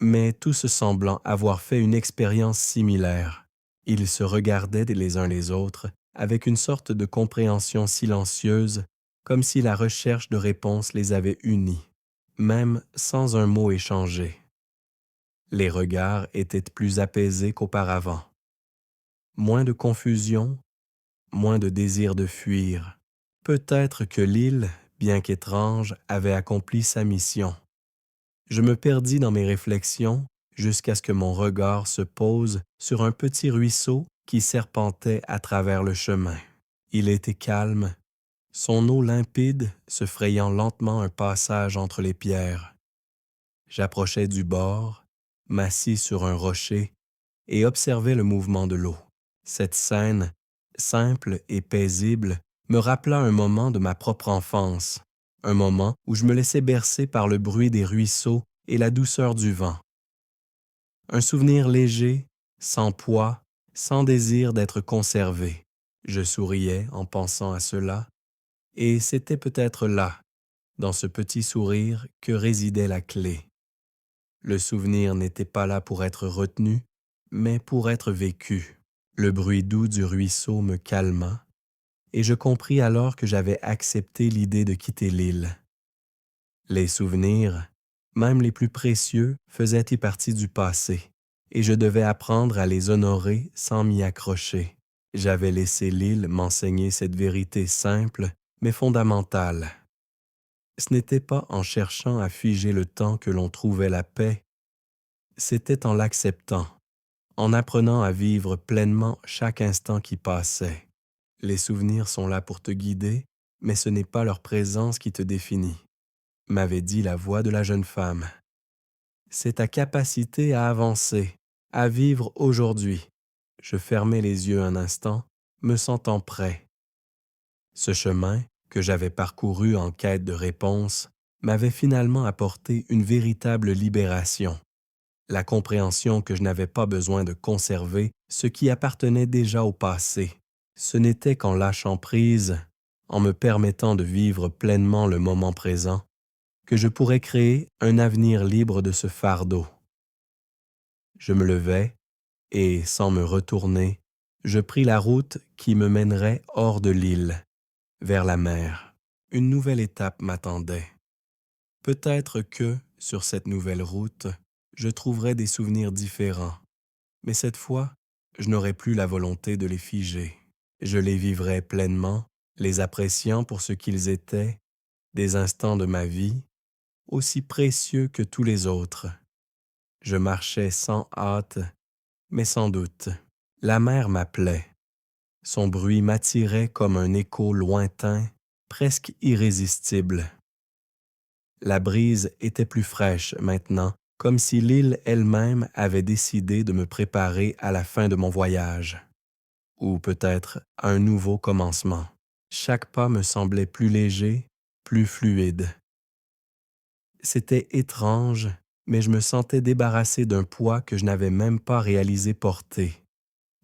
[SPEAKER 1] mais tous semblant avoir fait une expérience similaire. Ils se regardaient les uns les autres avec une sorte de compréhension silencieuse, comme si la recherche de réponses les avait unis, même sans un mot échangé. Les regards étaient plus apaisés qu'auparavant. Moins de confusion, moins de désir de fuir. Peut-être que l'île, bien qu'étrange, avait accompli sa mission. Je me perdis dans mes réflexions jusqu'à ce que mon regard se pose sur un petit ruisseau qui serpentait à travers le chemin. Il était calme, son eau limpide se frayant lentement un passage entre les pierres. J'approchais du bord, m'assis sur un rocher et observais le mouvement de l'eau. Cette scène, simple et paisible, me rappela un moment de ma propre enfance, un moment où je me laissais bercer par le bruit des ruisseaux et la douceur du vent. Un souvenir léger, sans poids, sans désir d'être conservé. Je souriais en pensant à cela, et c'était peut-être là, dans ce petit sourire, que résidait la clé. Le souvenir n'était pas là pour être retenu, mais pour être vécu. Le bruit doux du ruisseau me calma, et je compris alors que j'avais accepté l'idée de quitter l'île. Les souvenirs, même les plus précieux, faisaient partie du passé, et je devais apprendre à les honorer sans m'y accrocher. J'avais laissé l'île m'enseigner cette vérité simple, mais fondamentale. Ce n'était pas en cherchant à figer le temps que l'on trouvait la paix, c'était en l'acceptant, en apprenant à vivre pleinement chaque instant qui passait. Les souvenirs sont là pour te guider, mais ce n'est pas leur présence qui te définit, m'avait dit la voix de la jeune femme. C'est ta capacité à avancer, à vivre aujourd'hui. Je fermai les yeux un instant, me sentant prêt. Ce chemin, que j'avais parcouru en quête de réponses, m'avait finalement apporté une véritable libération. La compréhension que je n'avais pas besoin de conserver ce qui appartenait déjà au passé. Ce n'était qu'en lâchant prise, en me permettant de vivre pleinement le moment présent, que je pourrais créer un avenir libre de ce fardeau. Je me levai et, sans me retourner, je pris la route qui me mènerait hors de l'île, vers la mer. Une nouvelle étape m'attendait. Peut-être que, sur cette nouvelle route, je trouverais des souvenirs différents, mais cette fois, je n'aurais plus la volonté de les figer. Je les vivrais pleinement, les appréciant pour ce qu'ils étaient, des instants de ma vie, aussi précieux que tous les autres. Je marchais sans hâte, mais sans doute. La mer m'appelait. Son bruit m'attirait comme un écho lointain, presque irrésistible. La brise était plus fraîche maintenant, comme si l'île elle-même avait décidé de me préparer à la fin de mon voyage, ou peut-être à un nouveau commencement. Chaque pas me semblait plus léger, plus fluide. C'était étrange, mais je me sentais débarrassé d'un poids que je n'avais même pas réalisé porter.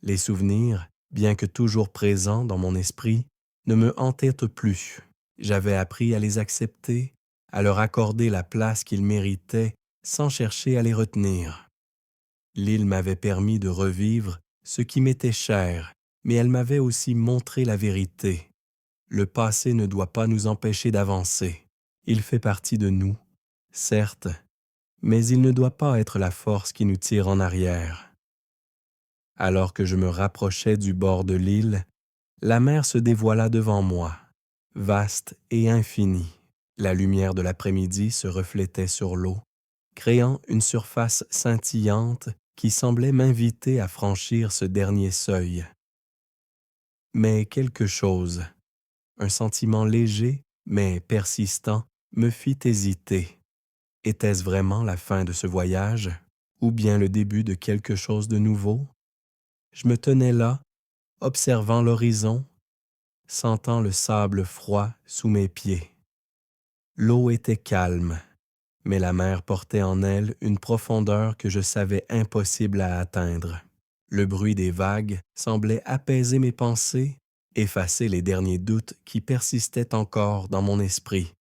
[SPEAKER 1] Les souvenirs, bien que toujours présents dans mon esprit, ne me hantaient plus. J'avais appris à les accepter, à leur accorder la place qu'ils méritaient sans chercher à les retenir. L'île m'avait permis de revivre ce qui m'était cher, mais elle m'avait aussi montré la vérité. Le passé ne doit pas nous empêcher d'avancer. Il fait partie de nous, certes, mais il ne doit pas être la force qui nous tire en arrière. Alors que je me rapprochais du bord de l'île, la mer se dévoila devant moi, vaste et infinie. La lumière de l'après-midi se reflétait sur l'eau, créant une surface scintillante qui semblait m'inviter à franchir ce dernier seuil. Mais quelque chose, un sentiment léger mais persistant, me fit hésiter. Était-ce vraiment la fin de ce voyage, ou bien le début de quelque chose de nouveau? Je me tenais là, observant l'horizon, sentant le sable froid sous mes pieds. L'eau était calme, mais la mer portait en elle une profondeur que je savais impossible à atteindre. Le bruit des vagues semblait apaiser mes pensées, effacer les derniers doutes qui persistaient encore dans mon esprit.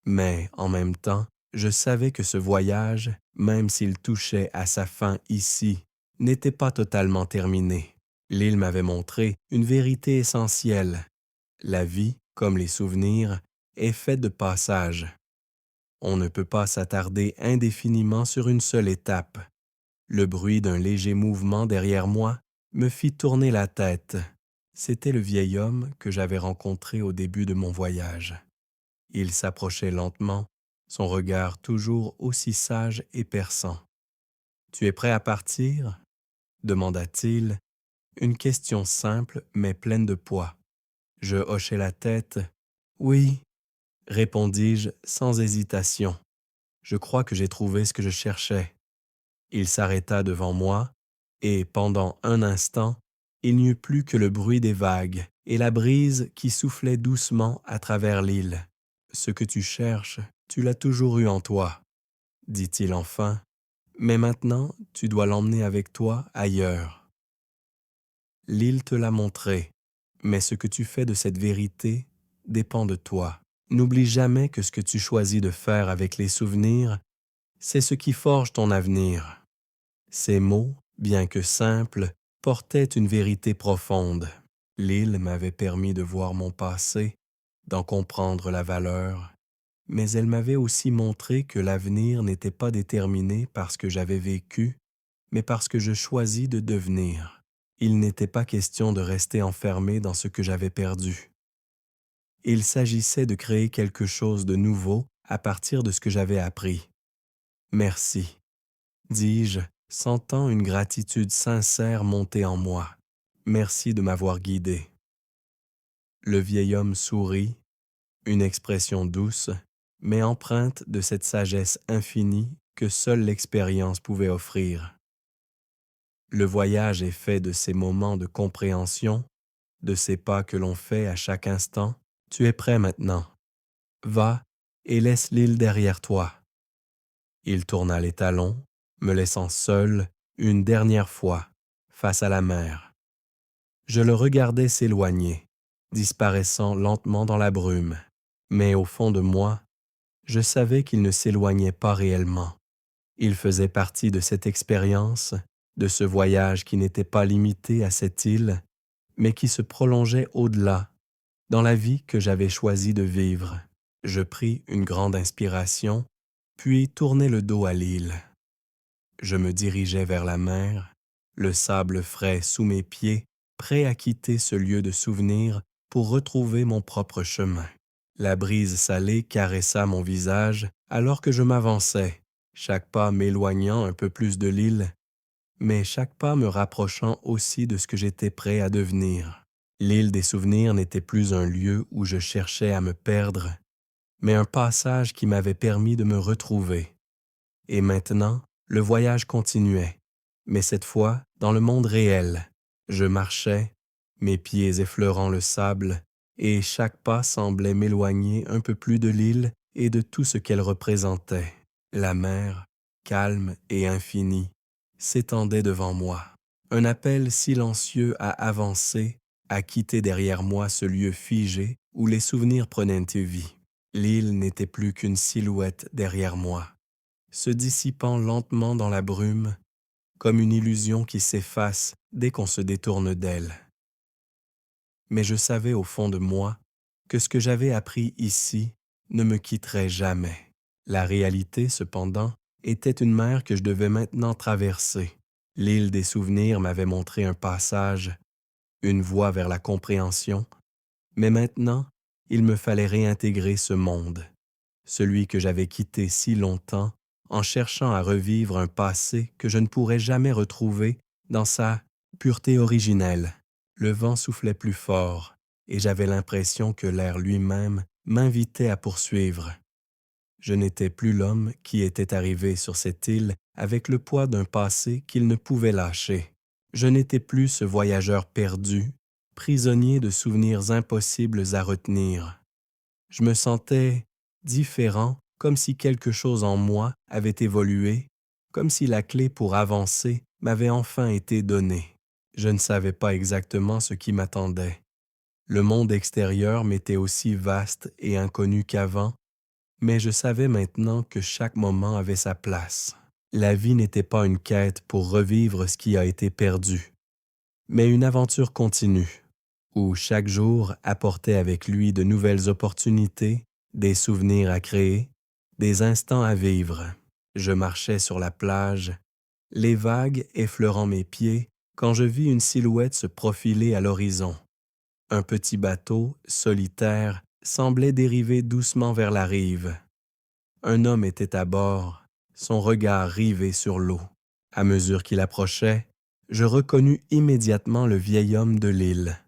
[SPEAKER 1] Mais, en même temps, je savais que ce voyage, même s'il touchait à sa fin ici, n'était pas totalement terminé. L'île m'avait montré une vérité essentielle. La vie, comme les souvenirs, est faite de passages. On ne peut pas s'attarder indéfiniment sur une seule étape. Le bruit d'un léger mouvement derrière moi me fit tourner la tête. C'était le vieil homme que j'avais rencontré au début de mon voyage. Il s'approchait lentement, son regard toujours aussi sage et perçant. « Tu es prêt à partir ?» demanda-t-il, une question simple mais pleine de poids. Je hochai la tête. « Oui » répondis-je sans hésitation. Je crois que j'ai trouvé ce que je cherchais. Il s'arrêta devant moi, et pendant un instant, il n'y eut plus que le bruit des vagues et la brise qui soufflait doucement à travers l'île. « Ce que tu cherches, tu l'as toujours eu en toi, » dit-il enfin, « mais maintenant tu dois l'emmener avec toi ailleurs. L'île te l'a montré, mais ce que tu fais de cette vérité dépend de toi. N'oublie jamais que ce que tu choisis de faire avec les souvenirs, c'est ce qui forge ton avenir. » Ces mots, bien que simples, portaient une vérité profonde. L'île m'avait permis de voir mon passé, d'en comprendre la valeur, mais elle m'avait aussi montré que l'avenir n'était pas déterminé par ce que j'avais vécu, mais parce que je choisis de devenir. Il n'était pas question de rester enfermé dans ce que j'avais perdu. Il s'agissait de créer quelque chose de nouveau à partir de ce que j'avais appris. « Merci » dis-je, sentant une gratitude sincère monter en moi. Merci de m'avoir guidé. Le vieil homme sourit, une expression douce, mais empreinte de cette sagesse infinie que seule l'expérience pouvait offrir. Le voyage est fait de ces moments de compréhension, de ces pas que l'on fait à chaque instant. Tu es prêt maintenant. Va et laisse l'île derrière toi. Il tourna les talons, me laissant seul une dernière fois face à la mer. Je le regardais s'éloigner, disparaissant lentement dans la brume, mais au fond de moi, je savais qu'il ne s'éloignait pas réellement. Il faisait partie de cette expérience, de ce voyage qui n'était pas limité à cette île, mais qui se prolongeait au-delà, dans la vie que j'avais choisi de vivre. Je pris une grande inspiration, puis tournai le dos à l'île. Je me dirigeais vers la mer, le sable frais sous mes pieds, prêt à quitter ce lieu de souvenir pour retrouver mon propre chemin. La brise salée caressa mon visage alors que je m'avançais, chaque pas m'éloignant un peu plus de l'île, mais chaque pas me rapprochant aussi de ce que j'étais prêt à devenir. L'île des souvenirs n'était plus un lieu où je cherchais à me perdre, mais un passage qui m'avait permis de me retrouver. Et maintenant, le voyage continuait, mais cette fois dans le monde réel. Je marchais, mes pieds effleurant le sable, et chaque pas semblait m'éloigner un peu plus de l'île et de tout ce qu'elle représentait. La mer, calme et infinie, s'étendait devant moi. un appel silencieux à avancer, à quitter derrière moi ce lieu figé où les souvenirs prenaient vie. L'île n'était plus qu'une silhouette derrière moi, se dissipant lentement dans la brume, comme une illusion qui s'efface dès qu'on se détourne d'elle. Mais je savais au fond de moi que ce que j'avais appris ici ne me quitterait jamais. La réalité, cependant, était une mer que je devais maintenant traverser. L'île des souvenirs m'avait montré un passage, une voie vers la compréhension, mais maintenant, il me fallait réintégrer ce monde, celui que j'avais quitté si longtemps en cherchant à revivre un passé que je ne pourrais jamais retrouver dans sa pureté originelle. Le vent soufflait plus fort et j'avais l'impression que l'air lui-même m'invitait à poursuivre. Je n'étais plus l'homme qui était arrivé sur cette île avec le poids d'un passé qu'il ne pouvait lâcher. Je n'étais plus ce voyageur perdu, prisonnier de souvenirs impossibles à retenir. Je me sentais différent, comme si quelque chose en moi avait évolué, comme si la clé pour avancer m'avait enfin été donnée. Je ne savais pas exactement ce qui m'attendait. Le monde extérieur m'était aussi vaste et inconnu qu'avant, mais je savais maintenant que chaque moment avait sa place. La vie n'était pas une quête pour revivre ce qui a été perdu, mais une aventure continue, où chaque jour apportait avec lui de nouvelles opportunités, des souvenirs à créer, des instants à vivre. Je marchais sur la plage, les vagues effleurant mes pieds, quand je vis une silhouette se profiler à l'horizon. Un petit bateau, solitaire, semblait dériver doucement vers la rive. Un homme était à bord, son regard rivé sur l'eau. À mesure qu'il approchait, je reconnus immédiatement le vieil homme de l'île.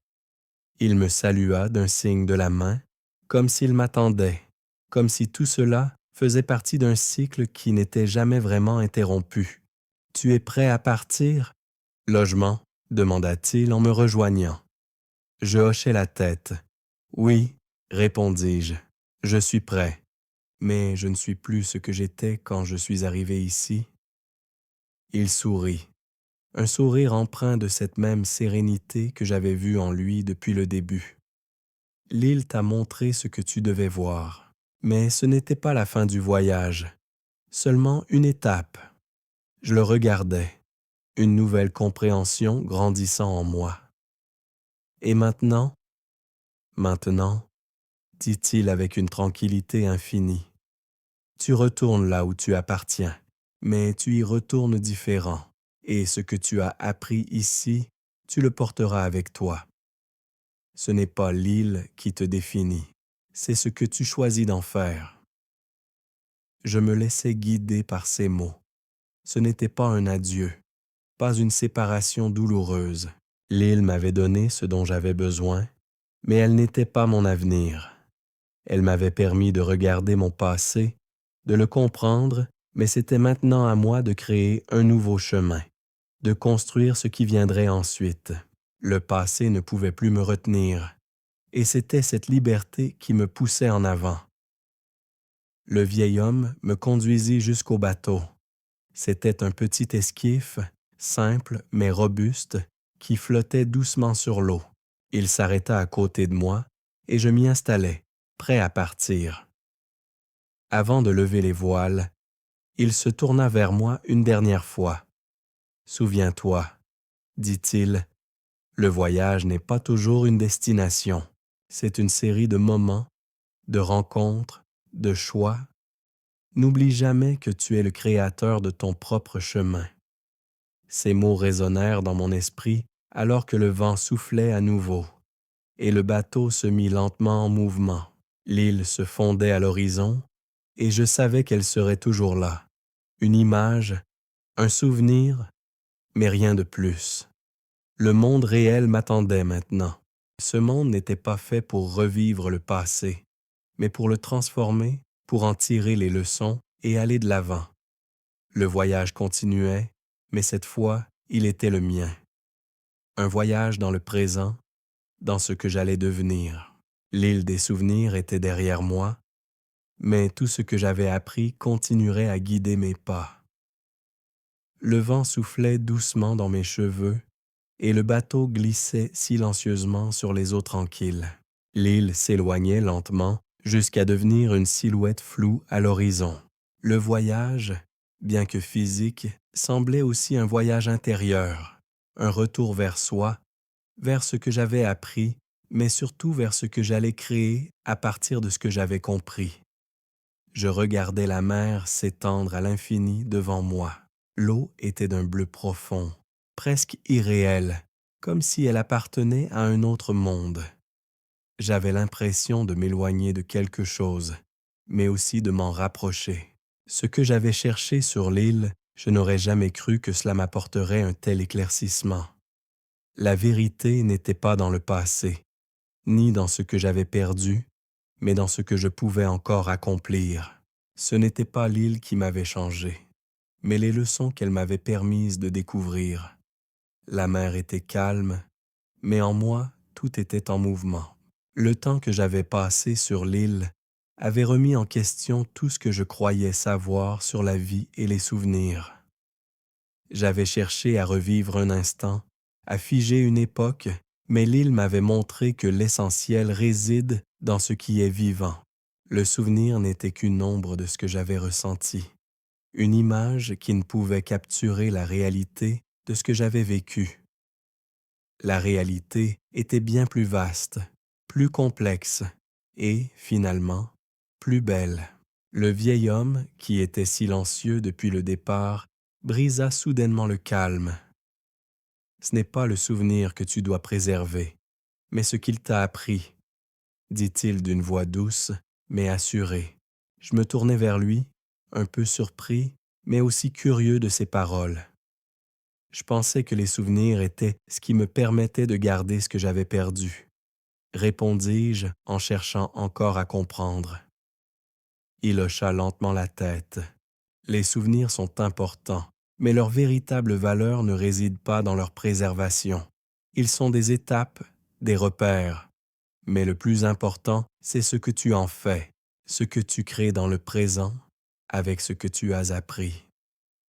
[SPEAKER 1] Il me salua d'un signe de la main, comme s'il m'attendait, comme si tout cela faisait partie d'un cycle qui n'était jamais vraiment interrompu. « Tu es prêt à partir? »« Logement ?» demanda-t-il en me rejoignant. Je hochai la tête. « Oui, » répondis-je, « je suis prêt. Mais je ne suis plus ce que j'étais quand je suis arrivé ici. » Il sourit, un sourire empreint de cette même sérénité que j'avais vue en lui depuis le début. « L'île t'a montré ce que tu devais voir, mais ce n'était pas la fin du voyage, seulement une étape. » Je le regardais, une nouvelle compréhension grandissant en moi. « Et maintenant? » « Maintenant, » dit-il avec une tranquillité infinie. Tu retournes là où tu appartiens, mais tu y retournes différent, et ce que tu as appris ici, tu le porteras avec toi. Ce n'est pas l'île qui te définit, c'est ce que tu choisis d'en faire. Je me laissais guider par ces mots. Ce n'était pas un adieu, pas une séparation douloureuse. L'île m'avait donné ce dont j'avais besoin, mais elle n'était pas mon avenir. Elle m'avait permis de regarder mon passé, de le comprendre, mais c'était maintenant à moi de créer un nouveau chemin, de construire ce qui viendrait ensuite. Le passé ne pouvait plus me retenir, et c'était cette liberté qui me poussait en avant. Le vieil homme me conduisit jusqu'au bateau. C'était un petit esquif, simple mais robuste, qui flottait doucement sur l'eau. Il s'arrêta à côté de moi, et je m'y installai, prêt à partir. Avant de lever les voiles, il se tourna vers moi une dernière fois. « Souviens-toi, » dit-il, « le voyage n'est pas toujours une destination. C'est une série de moments, de rencontres, de choix. N'oublie jamais que tu es le créateur de ton propre chemin. » Ces mots résonnèrent dans mon esprit alors que le vent soufflait à nouveau, et le bateau se mit lentement en mouvement. L'île se fondait à l'horizon, et je savais qu'elle serait toujours là. Une image, un souvenir, mais rien de plus. Le monde réel m'attendait maintenant. Ce monde n'était pas fait pour revivre le passé, mais pour le transformer, pour en tirer les leçons et aller de l'avant. Le voyage continuait, mais cette fois, il était le mien. Un voyage dans le présent, dans ce que j'allais devenir. L'île des souvenirs était derrière moi, mais tout ce que j'avais appris continuerait à guider mes pas. Le vent soufflait doucement dans mes cheveux et le bateau glissait silencieusement sur les eaux tranquilles. L'île s'éloignait lentement jusqu'à devenir une silhouette floue à l'horizon. Le voyage, bien que physique, semblait aussi un voyage intérieur, un retour vers soi, vers ce que j'avais appris, mais surtout vers ce que j'allais créer à partir de ce que j'avais compris. Je regardais la mer s'étendre à l'infini devant moi. L'eau était d'un bleu profond, presque irréel, comme si elle appartenait à un autre monde. J'avais l'impression de m'éloigner de quelque chose, mais aussi de m'en rapprocher. Ce que j'avais cherché sur l'île, je n'aurais jamais cru que cela m'apporterait un tel éclaircissement. La vérité n'était pas dans le passé, ni dans ce que j'avais perdu, mais dans ce que je pouvais encore accomplir. Ce n'était pas l'île qui m'avait changé, mais les leçons qu'elle m'avait permises de découvrir. La mer était calme, mais en moi, tout était en mouvement. Le temps que j'avais passé sur l'île avait remis en question tout ce que je croyais savoir sur la vie et les souvenirs. J'avais cherché à revivre un instant, à figer une époque, mais l'île m'avait montré que l'essentiel réside dans ce qui est vivant. Le souvenir n'était qu'une ombre de ce que j'avais ressenti, une image qui ne pouvait capturer la réalité de ce que j'avais vécu. La réalité était bien plus vaste, plus complexe et, finalement, plus belle. Le vieil homme, qui était silencieux depuis le départ, brisa soudainement le calme. Ce n'est pas le souvenir que tu dois préserver, mais ce qu'il t'a appris, dit-il d'une voix douce, mais assurée. Je me tournai vers lui, un peu surpris, mais aussi curieux de ses paroles. Je pensais que les souvenirs étaient ce qui me permettait de garder ce que j'avais perdu, répondis-je en cherchant encore à comprendre. Il hocha lentement la tête. Les souvenirs sont importants, mais leur véritable valeur ne réside pas dans leur préservation. Ils sont des étapes, des repères. Mais le plus important, c'est ce que tu en fais, ce que tu crées dans le présent avec ce que tu as appris.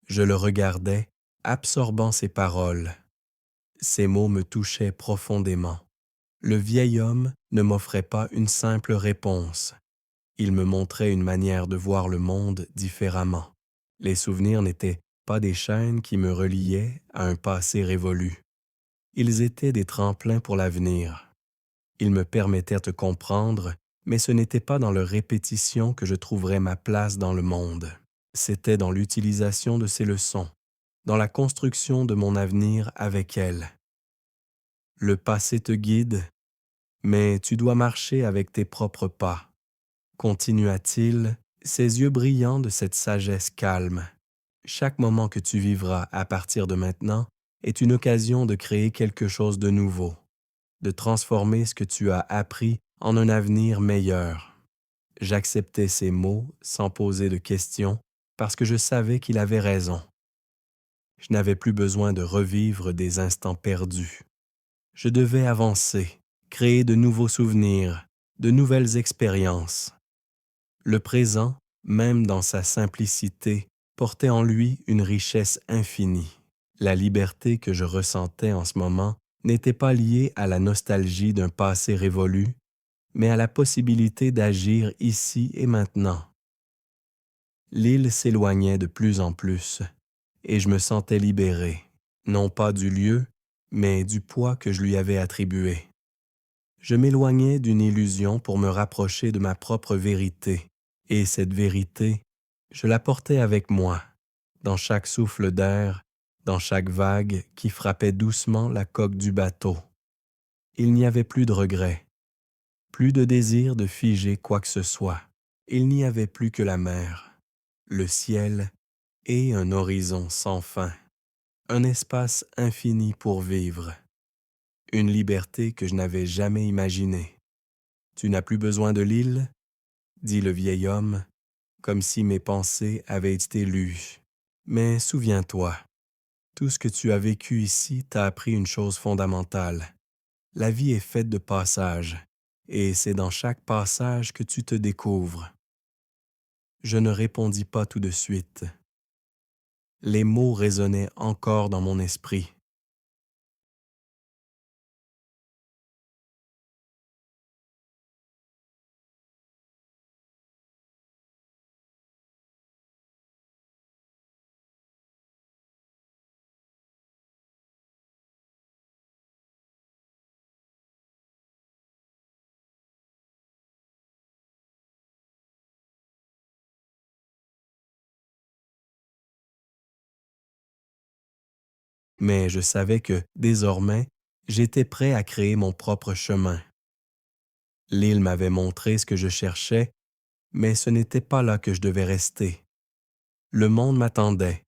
[SPEAKER 1] Je le regardais, absorbant ses paroles. Ces mots me touchaient profondément. Le vieil homme ne m'offrait pas une simple réponse. Il me montrait une manière de voir le monde différemment. Les souvenirs n'étaient pas des chaînes qui me reliaient à un passé révolu. Ils étaient des tremplins pour l'avenir. Ils me permettaient de comprendre, mais ce n'était pas dans leur répétition que je trouverais ma place dans le monde. C'était dans l'utilisation de ces leçons, dans la construction de mon avenir avec elles. Le passé te guide, mais tu dois marcher avec tes propres pas. Continua-t-il, ses yeux brillants de cette sagesse calme. Chaque moment que tu vivras à partir de maintenant est une occasion de créer quelque chose de nouveau, de transformer ce que tu as appris en un avenir meilleur. J'acceptais ces mots sans poser de questions parce que je savais qu'il avait raison. Je n'avais plus besoin de revivre des instants perdus. Je devais avancer, créer de nouveaux souvenirs, de nouvelles expériences. Le présent, même dans sa simplicité, portait en lui une richesse infinie. La liberté que je ressentais en ce moment n'était pas liée à la nostalgie d'un passé révolu, mais à la possibilité d'agir ici et maintenant. L'île s'éloignait de plus en plus, et je me sentais libéré, non pas du lieu, mais du poids que je lui avais attribué. Je m'éloignais d'une illusion pour me rapprocher de ma propre vérité, et cette vérité, je la portais avec moi, dans chaque souffle d'air, dans chaque vague qui frappait doucement la coque du bateau. Il n'y avait plus de regret, plus de désir de figer quoi que ce soit. Il n'y avait plus que la mer, le ciel et un horizon sans fin, un espace infini pour vivre, une liberté que je n'avais jamais imaginée. Tu n'as plus besoin de l'île, dit le vieil homme, comme si mes pensées avaient été lues. Mais souviens-toi, tout ce que tu as vécu ici t'a appris une chose fondamentale. La vie est faite de passages, et c'est dans chaque passage que tu te découvres. Je ne répondis pas tout de suite. Les mots résonnaient encore dans mon esprit. Mais je savais que, désormais, j'étais prêt à créer mon propre chemin. L'île m'avait montré ce que je cherchais, mais ce n'était pas là que je devais rester. Le monde m'attendait,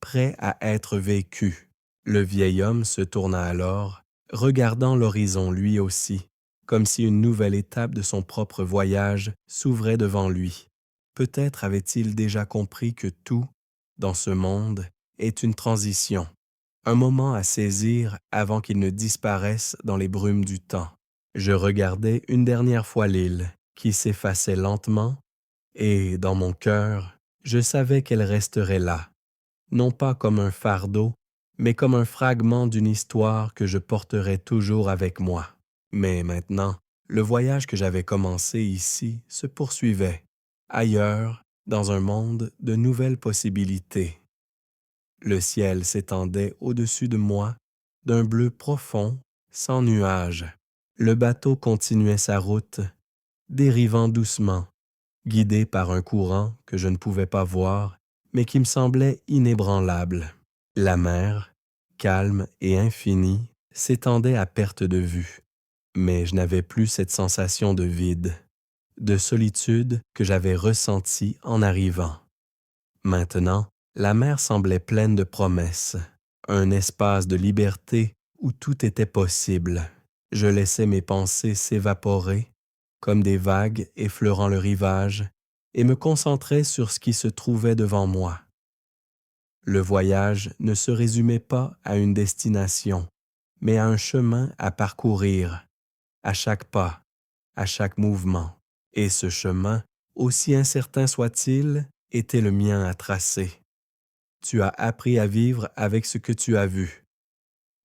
[SPEAKER 1] prêt à être vécu. Le vieil homme se tourna alors, regardant l'horizon lui aussi, comme si une nouvelle étape de son propre voyage s'ouvrait devant lui. Peut-être avait-il déjà compris que tout, dans ce monde, est une transition, un moment à saisir avant qu'il ne disparaisse dans les brumes du temps. Je regardais une dernière fois l'île, qui s'effaçait lentement, et, dans mon cœur, je savais qu'elle resterait là, non pas comme un fardeau, mais comme un fragment d'une histoire que je porterais toujours avec moi. Mais maintenant, le voyage que j'avais commencé ici se poursuivait, ailleurs, dans un monde de nouvelles possibilités. Le ciel s'étendait au-dessus de moi, d'un bleu profond, sans nuages. Le bateau continuait sa route, dérivant doucement, guidé par un courant que je ne pouvais pas voir, mais qui me semblait inébranlable. La mer, calme et infinie, s'étendait à perte de vue, mais je n'avais plus cette sensation de vide, de solitude que j'avais ressentie en arrivant. Maintenant, la mer semblait pleine de promesses, un espace de liberté où tout était possible. Je laissais mes pensées s'évaporer, comme des vagues effleurant le rivage, et me concentrais sur ce qui se trouvait devant moi. Le voyage ne se résumait pas à une destination, mais à un chemin à parcourir, à chaque pas, à chaque mouvement. Et ce chemin, aussi incertain soit-il, était le mien à tracer. Tu as appris à vivre avec ce que tu as vu,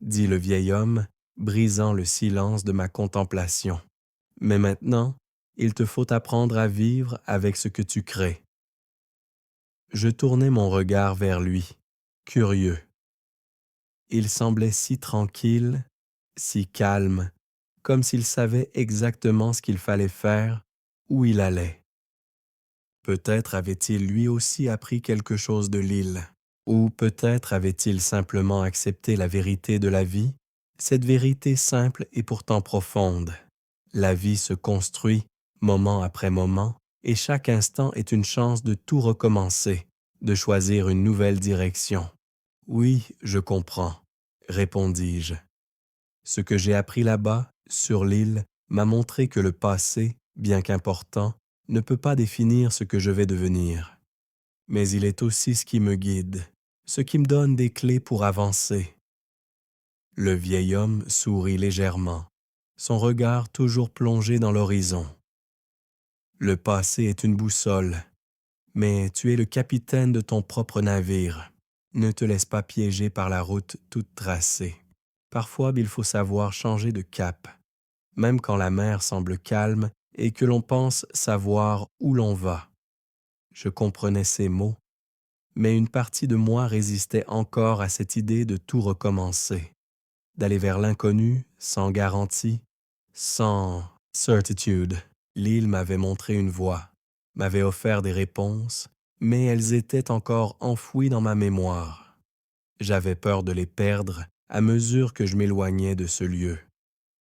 [SPEAKER 1] dit le vieil homme, brisant le silence de ma contemplation. Mais maintenant, il te faut apprendre à vivre avec ce que tu crées. Je tournai mon regard vers lui, curieux. Il semblait si tranquille, si calme, comme s'il savait exactement ce qu'il fallait faire, où il allait. Peut-être avait-il lui aussi appris quelque chose de l'île, ou peut-être avait-il simplement accepté la vérité de la vie, cette vérité simple et pourtant profonde. La vie se construit, moment après moment, et chaque instant est une chance de tout recommencer, de choisir une nouvelle direction. Oui, je comprends, répondis-je. Ce que j'ai appris là-bas, sur l'île, m'a montré que le passé, bien qu'important, ne peut pas définir ce que je vais devenir. Mais il est aussi ce qui me guide, ce qui me donne des clés pour avancer. Le vieil homme sourit légèrement, son regard toujours plongé dans l'horizon. Le passé est une boussole, mais tu es le capitaine de ton propre navire. Ne te laisse pas piéger par la route toute tracée. Parfois, il faut savoir changer de cap, même quand la mer semble calme et que l'on pense savoir où l'on va. Je comprenais ces mots, mais une partie de moi résistait encore à cette idée de tout recommencer, d'aller vers l'inconnu sans garantie, sans certitude. L'île m'avait montré une voie, m'avait offert des réponses, mais elles étaient encore enfouies dans ma mémoire. J'avais peur de les perdre à mesure que je m'éloignais de ce lieu.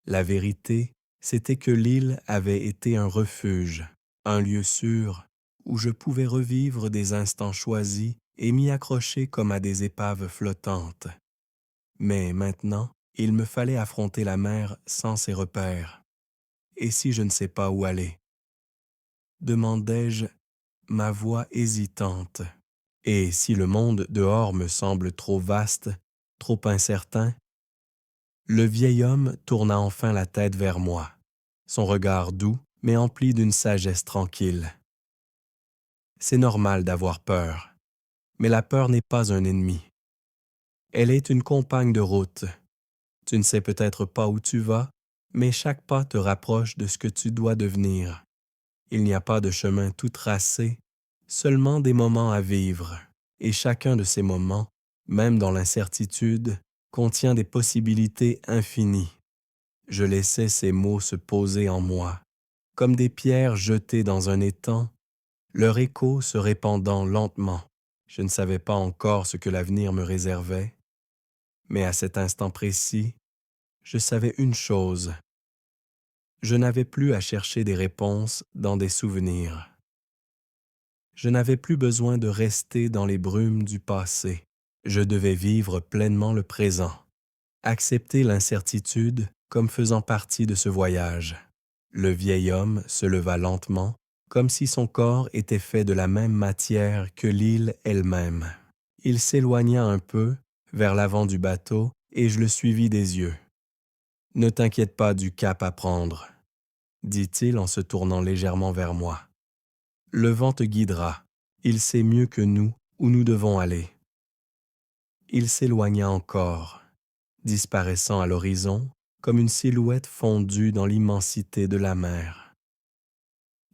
[SPEAKER 1] La vérité, c'était que l'île avait été un refuge, un lieu sûr où je pouvais revivre des instants choisis et m'y accrocher comme à des épaves flottantes. Mais maintenant, il me fallait affronter la mer sans ses repères. Et si je ne sais pas où aller? Demandai-je, ma voix hésitante. Et si le monde dehors me semble trop vaste, trop incertain? Le vieil homme tourna enfin la tête vers moi, son regard doux, mais empli d'une sagesse tranquille. C'est normal d'avoir peur, mais la peur n'est pas un ennemi. Elle est une compagne de route. Tu ne sais peut-être pas où tu vas, mais chaque pas te rapproche de ce que tu dois devenir. Il n'y a pas de chemin tout tracé, seulement des moments à vivre, et chacun de ces moments, même dans l'incertitude, contient des possibilités infinies. Je laissais ces mots se poser en moi, comme des pierres jetées dans un étang, leur écho se répandant lentement. Je ne savais pas encore ce que l'avenir me réservait, Mais à cet instant précis, je savais une chose. Je n'avais plus à chercher des réponses dans des souvenirs. Je n'avais plus besoin de rester dans les brumes du passé. Je devais vivre pleinement le présent, accepter l'incertitude comme faisant partie de ce voyage. Le vieil homme se leva lentement, comme si son corps était fait de la même matière que l'île elle-même. Il s'éloigna un peu, vers l'avant du bateau, et je le suivis des yeux. « Ne t'inquiète pas du cap à prendre, » dit-il en se tournant légèrement vers moi. « Le vent te guidera. Il sait mieux que nous où nous devons aller. » Il s'éloigna encore, disparaissant à l'horizon comme une silhouette fondue dans l'immensité de la mer.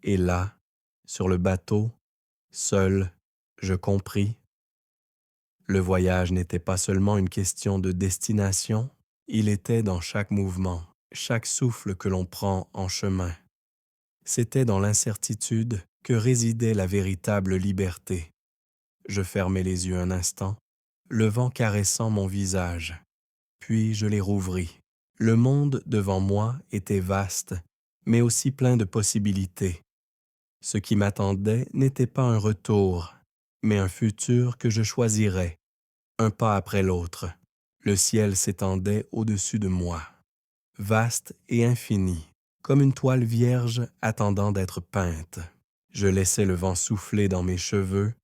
[SPEAKER 1] Et là, sur le bateau, seul, je compris. Le voyage n'était pas seulement une question de destination, il était dans chaque mouvement, chaque souffle que l'on prend en chemin. C'était dans l'incertitude que résidait la véritable liberté. Je fermai les yeux un instant, le vent caressant mon visage, puis je les rouvris. Le monde devant moi était vaste, mais aussi plein de possibilités. Ce qui m'attendait n'était pas un retour, mais un futur que je choisirais, un pas après l'autre. Le ciel s'étendait au-dessus de moi, vaste et infini, comme une toile vierge attendant d'être peinte. Je laissais le vent souffler dans mes cheveux,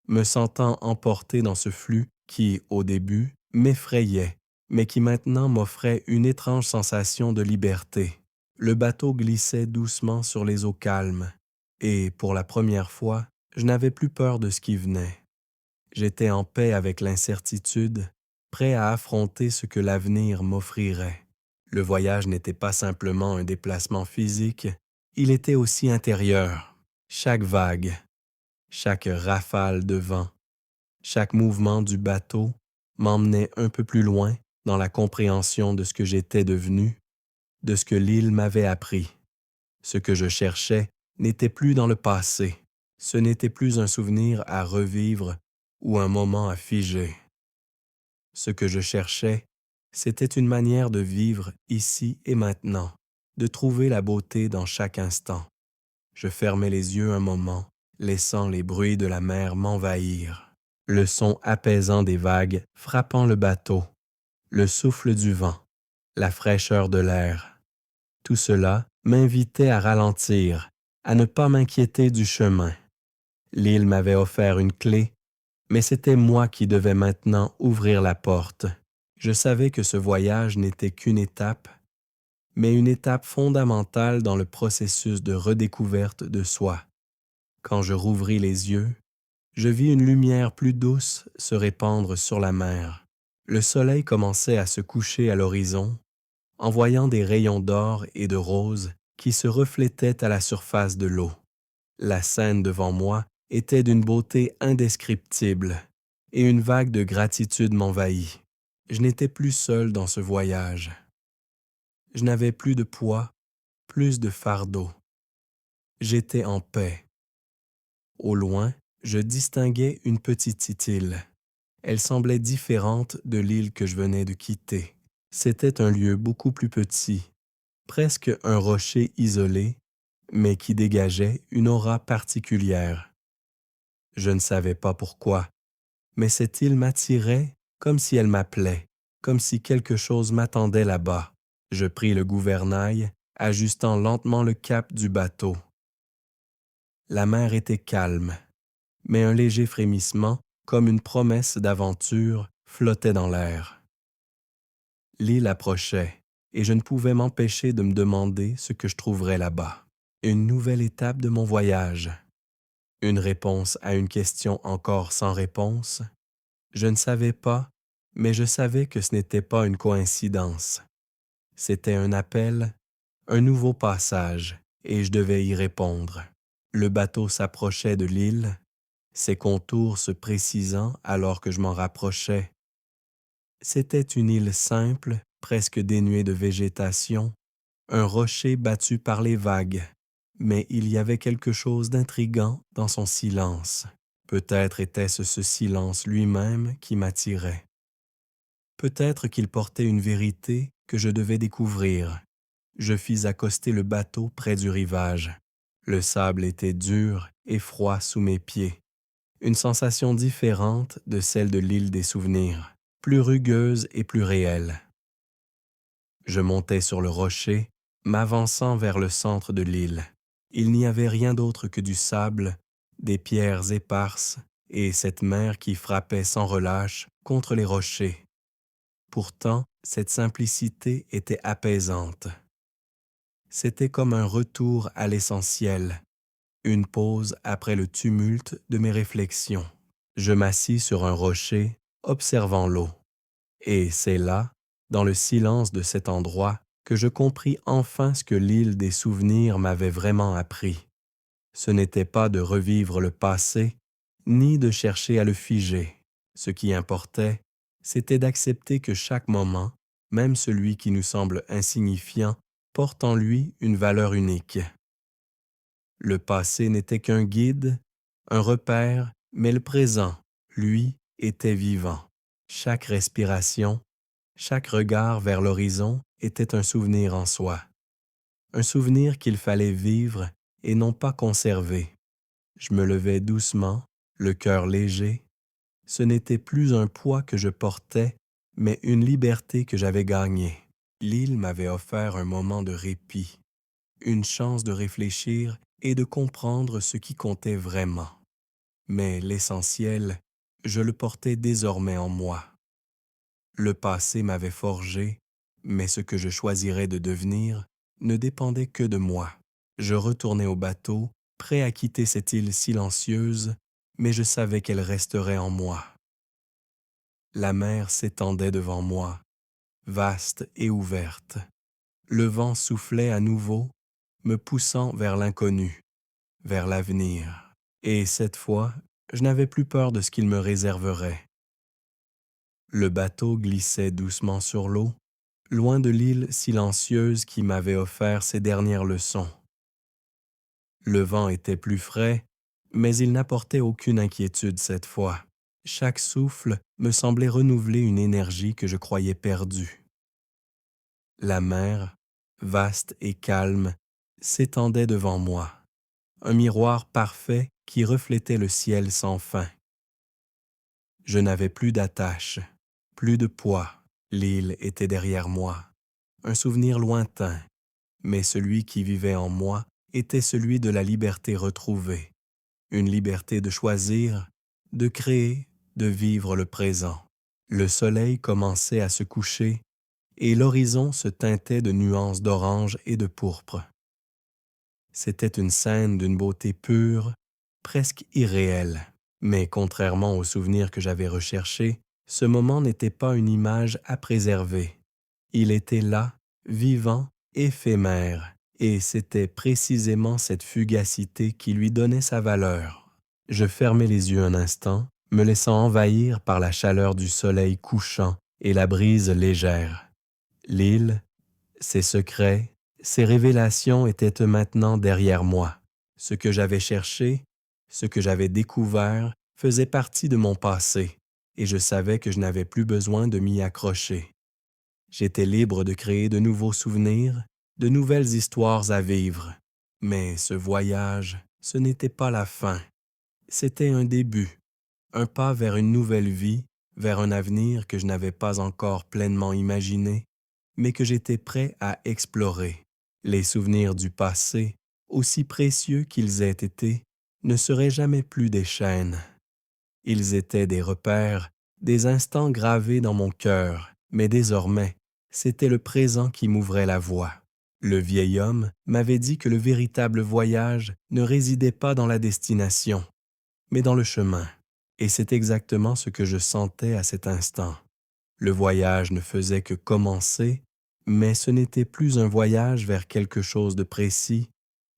[SPEAKER 1] me sentant emporté dans ce flux qui, au début, m'effrayait, mais qui maintenant m'offrait une étrange sensation de liberté. Le bateau glissait doucement sur les eaux calmes, et, pour la première fois, je n'avais plus peur de ce qui venait. J'étais en paix avec l'incertitude, prêt à affronter ce que l'avenir m'offrirait. Le voyage n'était pas simplement un déplacement physique, il était aussi intérieur. Chaque vague, chaque rafale de vent, chaque mouvement du bateau m'emmenait un peu plus loin dans la compréhension de ce que j'étais devenu, de ce que l'île m'avait appris. Ce que je cherchais n'était plus dans le passé, ce n'était plus un souvenir à revivre ou un moment à figer. Ce que je cherchais, c'était une manière de vivre ici et maintenant, de trouver la beauté dans chaque instant. Je fermai les yeux un moment, laissant les bruits de la mer m'envahir. Le son apaisant des vagues frappant le bateau, le souffle du vent, la fraîcheur de l'air. Tout cela m'invitait à ralentir, à ne pas m'inquiéter du chemin. L'île m'avait offert une clé, mais c'était moi qui devais maintenant ouvrir la porte. Je savais que ce voyage n'était qu'une étape, mais une étape fondamentale dans le processus de redécouverte de soi. Quand je rouvris les yeux, je vis une lumière plus douce se répandre sur la mer. Le soleil commençait à se coucher à l'horizon, envoyant des rayons d'or et de rose qui se reflétaient à la surface de l'eau. La scène devant moi était d'une beauté indescriptible, et une vague de gratitude m'envahit. Je n'étais plus seul dans ce voyage. Je n'avais plus de poids, plus de fardeau. J'étais en paix. Au loin, je distinguais une petite île. Elle semblait différente de l'île que je venais de quitter. C'était un lieu beaucoup plus petit, presque un rocher isolé, mais qui dégageait une aura particulière. Je ne savais pas pourquoi, mais cette île m'attirait comme si elle m'appelait, comme si quelque chose m'attendait là-bas. Je pris le gouvernail, ajustant lentement le cap du bateau. La mer était calme, mais un léger frémissement, comme une promesse d'aventure, flottait dans l'air. L'île approchait, et je ne pouvais m'empêcher de me demander ce que je trouverais là-bas. Une nouvelle étape de mon voyage. Une réponse à une question encore sans réponse. Je ne savais pas, mais je savais que ce n'était pas une coïncidence. C'était un appel, un nouveau passage, et je devais y répondre. Le bateau s'approchait de l'île, ses contours se précisant alors que je m'en rapprochais. C'était une île simple, presque dénuée de végétation, un rocher battu par les vagues, mais il y avait quelque chose d'intrigant dans son silence. Peut-être était-ce ce silence lui-même qui m'attirait. Peut-être qu'il portait une vérité que je devais découvrir. Je fis accoster le bateau près du rivage. Le sable était dur et froid sous mes pieds. Une sensation différente de celle de l'île des souvenirs, plus rugueuse et plus réelle. Je montais sur le rocher, m'avançant vers le centre de l'île. Il n'y avait rien d'autre que du sable, des pierres éparses et cette mer qui frappait sans relâche contre les rochers. Pourtant, cette simplicité était apaisante. C'était comme un retour à l'essentiel, une pause après le tumulte de mes réflexions. Je m'assis sur un rocher, observant l'eau. Et c'est là, dans le silence de cet endroit, que je compris enfin ce que l'île des souvenirs m'avait vraiment appris. Ce n'était pas de revivre le passé, ni de chercher à le figer. Ce qui importait, c'était d'accepter que chaque moment, même celui qui nous semble insignifiant, porte en lui une valeur unique. Le passé n'était qu'un guide, un repère, mais le présent, lui, était vivant. Chaque respiration, chaque regard vers l'horizon était un souvenir en soi. Un souvenir qu'il fallait vivre et non pas conserver. Je me levais doucement, le cœur léger. Ce n'était plus un poids que je portais, mais une liberté que j'avais gagnée. L'île m'avait offert un moment de répit, une chance de réfléchir et de comprendre ce qui comptait vraiment. Mais l'essentiel, je le portais désormais en moi. Le passé m'avait forgé, mais ce que je choisirais de devenir ne dépendait que de moi. Je retournais au bateau, prêt à quitter cette île silencieuse, mais je savais qu'elle resterait en moi. La mer s'étendait devant moi, vaste et ouverte. Le vent soufflait à nouveau, me poussant vers l'inconnu, vers l'avenir. Et cette fois, je n'avais plus peur de ce qu'il me réserverait. Le bateau glissait doucement sur l'eau, loin de l'île silencieuse qui m'avait offert ses dernières leçons. Le vent était plus frais, mais il n'apportait aucune inquiétude cette fois. Chaque souffle me semblait renouveler une énergie que je croyais perdue. La mer, vaste et calme, s'étendait devant moi, un miroir parfait qui reflétait le ciel sans fin. Je n'avais plus d'attache, plus de poids. L'île était derrière moi, un souvenir lointain, mais celui qui vivait en moi était celui de la liberté retrouvée, une liberté de choisir, de créer, de vivre le présent. Le soleil commençait à se coucher et l'horizon se teintait de nuances d'orange et de pourpre. C'était une scène d'une beauté pure, presque irréelle. Mais contrairement aux souvenirs que j'avais recherchés, ce moment n'était pas une image à préserver. Il était là, vivant, éphémère, et c'était précisément cette fugacité qui lui donnait sa valeur. Je fermai les yeux un instant, me laissant envahir par la chaleur du soleil couchant et la brise légère. L'île, ses secrets, ses révélations étaient maintenant derrière moi. Ce que j'avais cherché, ce que j'avais découvert, faisait partie de mon passé, et je savais que je n'avais plus besoin de m'y accrocher. J'étais libre de créer de nouveaux souvenirs, de nouvelles histoires à vivre. Mais ce voyage, ce n'était pas la fin. C'était un début, un pas vers une nouvelle vie, vers un avenir que je n'avais pas encore pleinement imaginé, mais que j'étais prêt à explorer. Les souvenirs du passé, aussi précieux qu'ils aient été, ne seraient jamais plus des chaînes. Ils étaient des repères, des instants gravés dans mon cœur, mais désormais, c'était le présent qui m'ouvrait la voie. Le vieil homme m'avait dit que le véritable voyage ne résidait pas dans la destination, mais dans le chemin. Et c'est exactement ce que je sentais à cet instant. Le voyage ne faisait que commencer, mais ce n'était plus un voyage vers quelque chose de précis,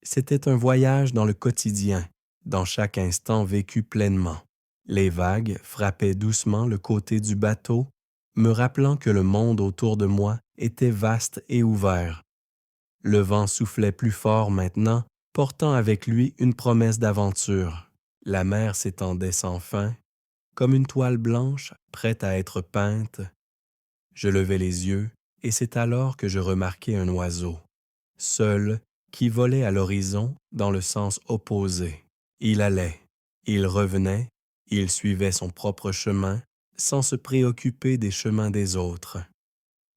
[SPEAKER 1] c'était un voyage dans le quotidien, dans chaque instant vécu pleinement. Les vagues frappaient doucement le côté du bateau, me rappelant que le monde autour de moi était vaste et ouvert. Le vent soufflait plus fort maintenant, portant avec lui une promesse d'aventure. La mer s'étendait sans fin, comme une toile blanche prête à être peinte, Je levai les yeux, et c'est alors que je remarquai un oiseau, seul, qui volait à l'horizon dans le sens opposé. Il allait, il revenait, il suivait son propre chemin, sans se préoccuper des chemins des autres.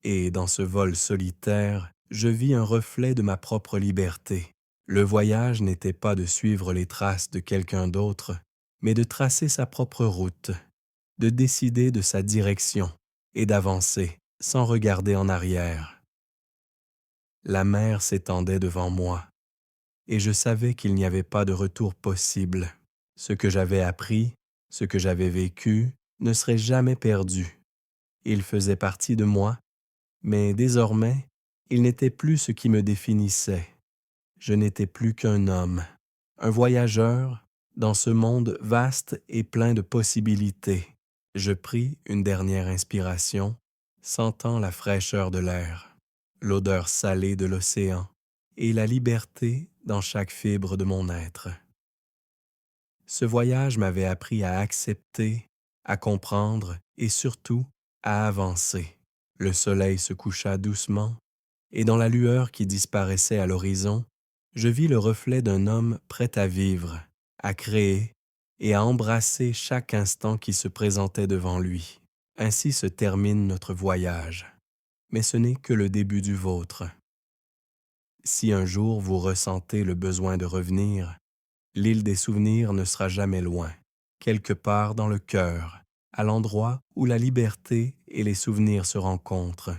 [SPEAKER 1] Et dans ce vol solitaire, je vis un reflet de ma propre liberté. Le voyage n'était pas de suivre les traces de quelqu'un d'autre, mais de tracer sa propre route, de décider de sa direction et d'avancer sans regarder en arrière. La mer s'étendait devant moi, et je savais qu'il n'y avait pas de retour possible. Ce que j'avais appris, ce que j'avais vécu, ne serait jamais perdu. Il faisait partie de moi, mais désormais, il n'était plus ce qui me définissait. Je n'étais plus qu'un homme, un voyageur dans ce monde vaste et plein de possibilités. Je pris une dernière inspiration, sentant la fraîcheur de l'air, l'odeur salée de l'océan et la liberté dans chaque fibre de mon être. Ce voyage m'avait appris à accepter, à comprendre et surtout à avancer. Le soleil se coucha doucement, et dans la lueur qui disparaissait à l'horizon, je vis le reflet d'un homme prêt à vivre, à créer et à embrasser chaque instant qui se présentait devant lui. Ainsi se termine notre voyage, mais ce n'est que le début du vôtre. Si un jour vous ressentez le besoin de revenir, l'île des souvenirs ne sera jamais loin, quelque part dans le cœur, à l'endroit où la liberté et les souvenirs se rencontrent.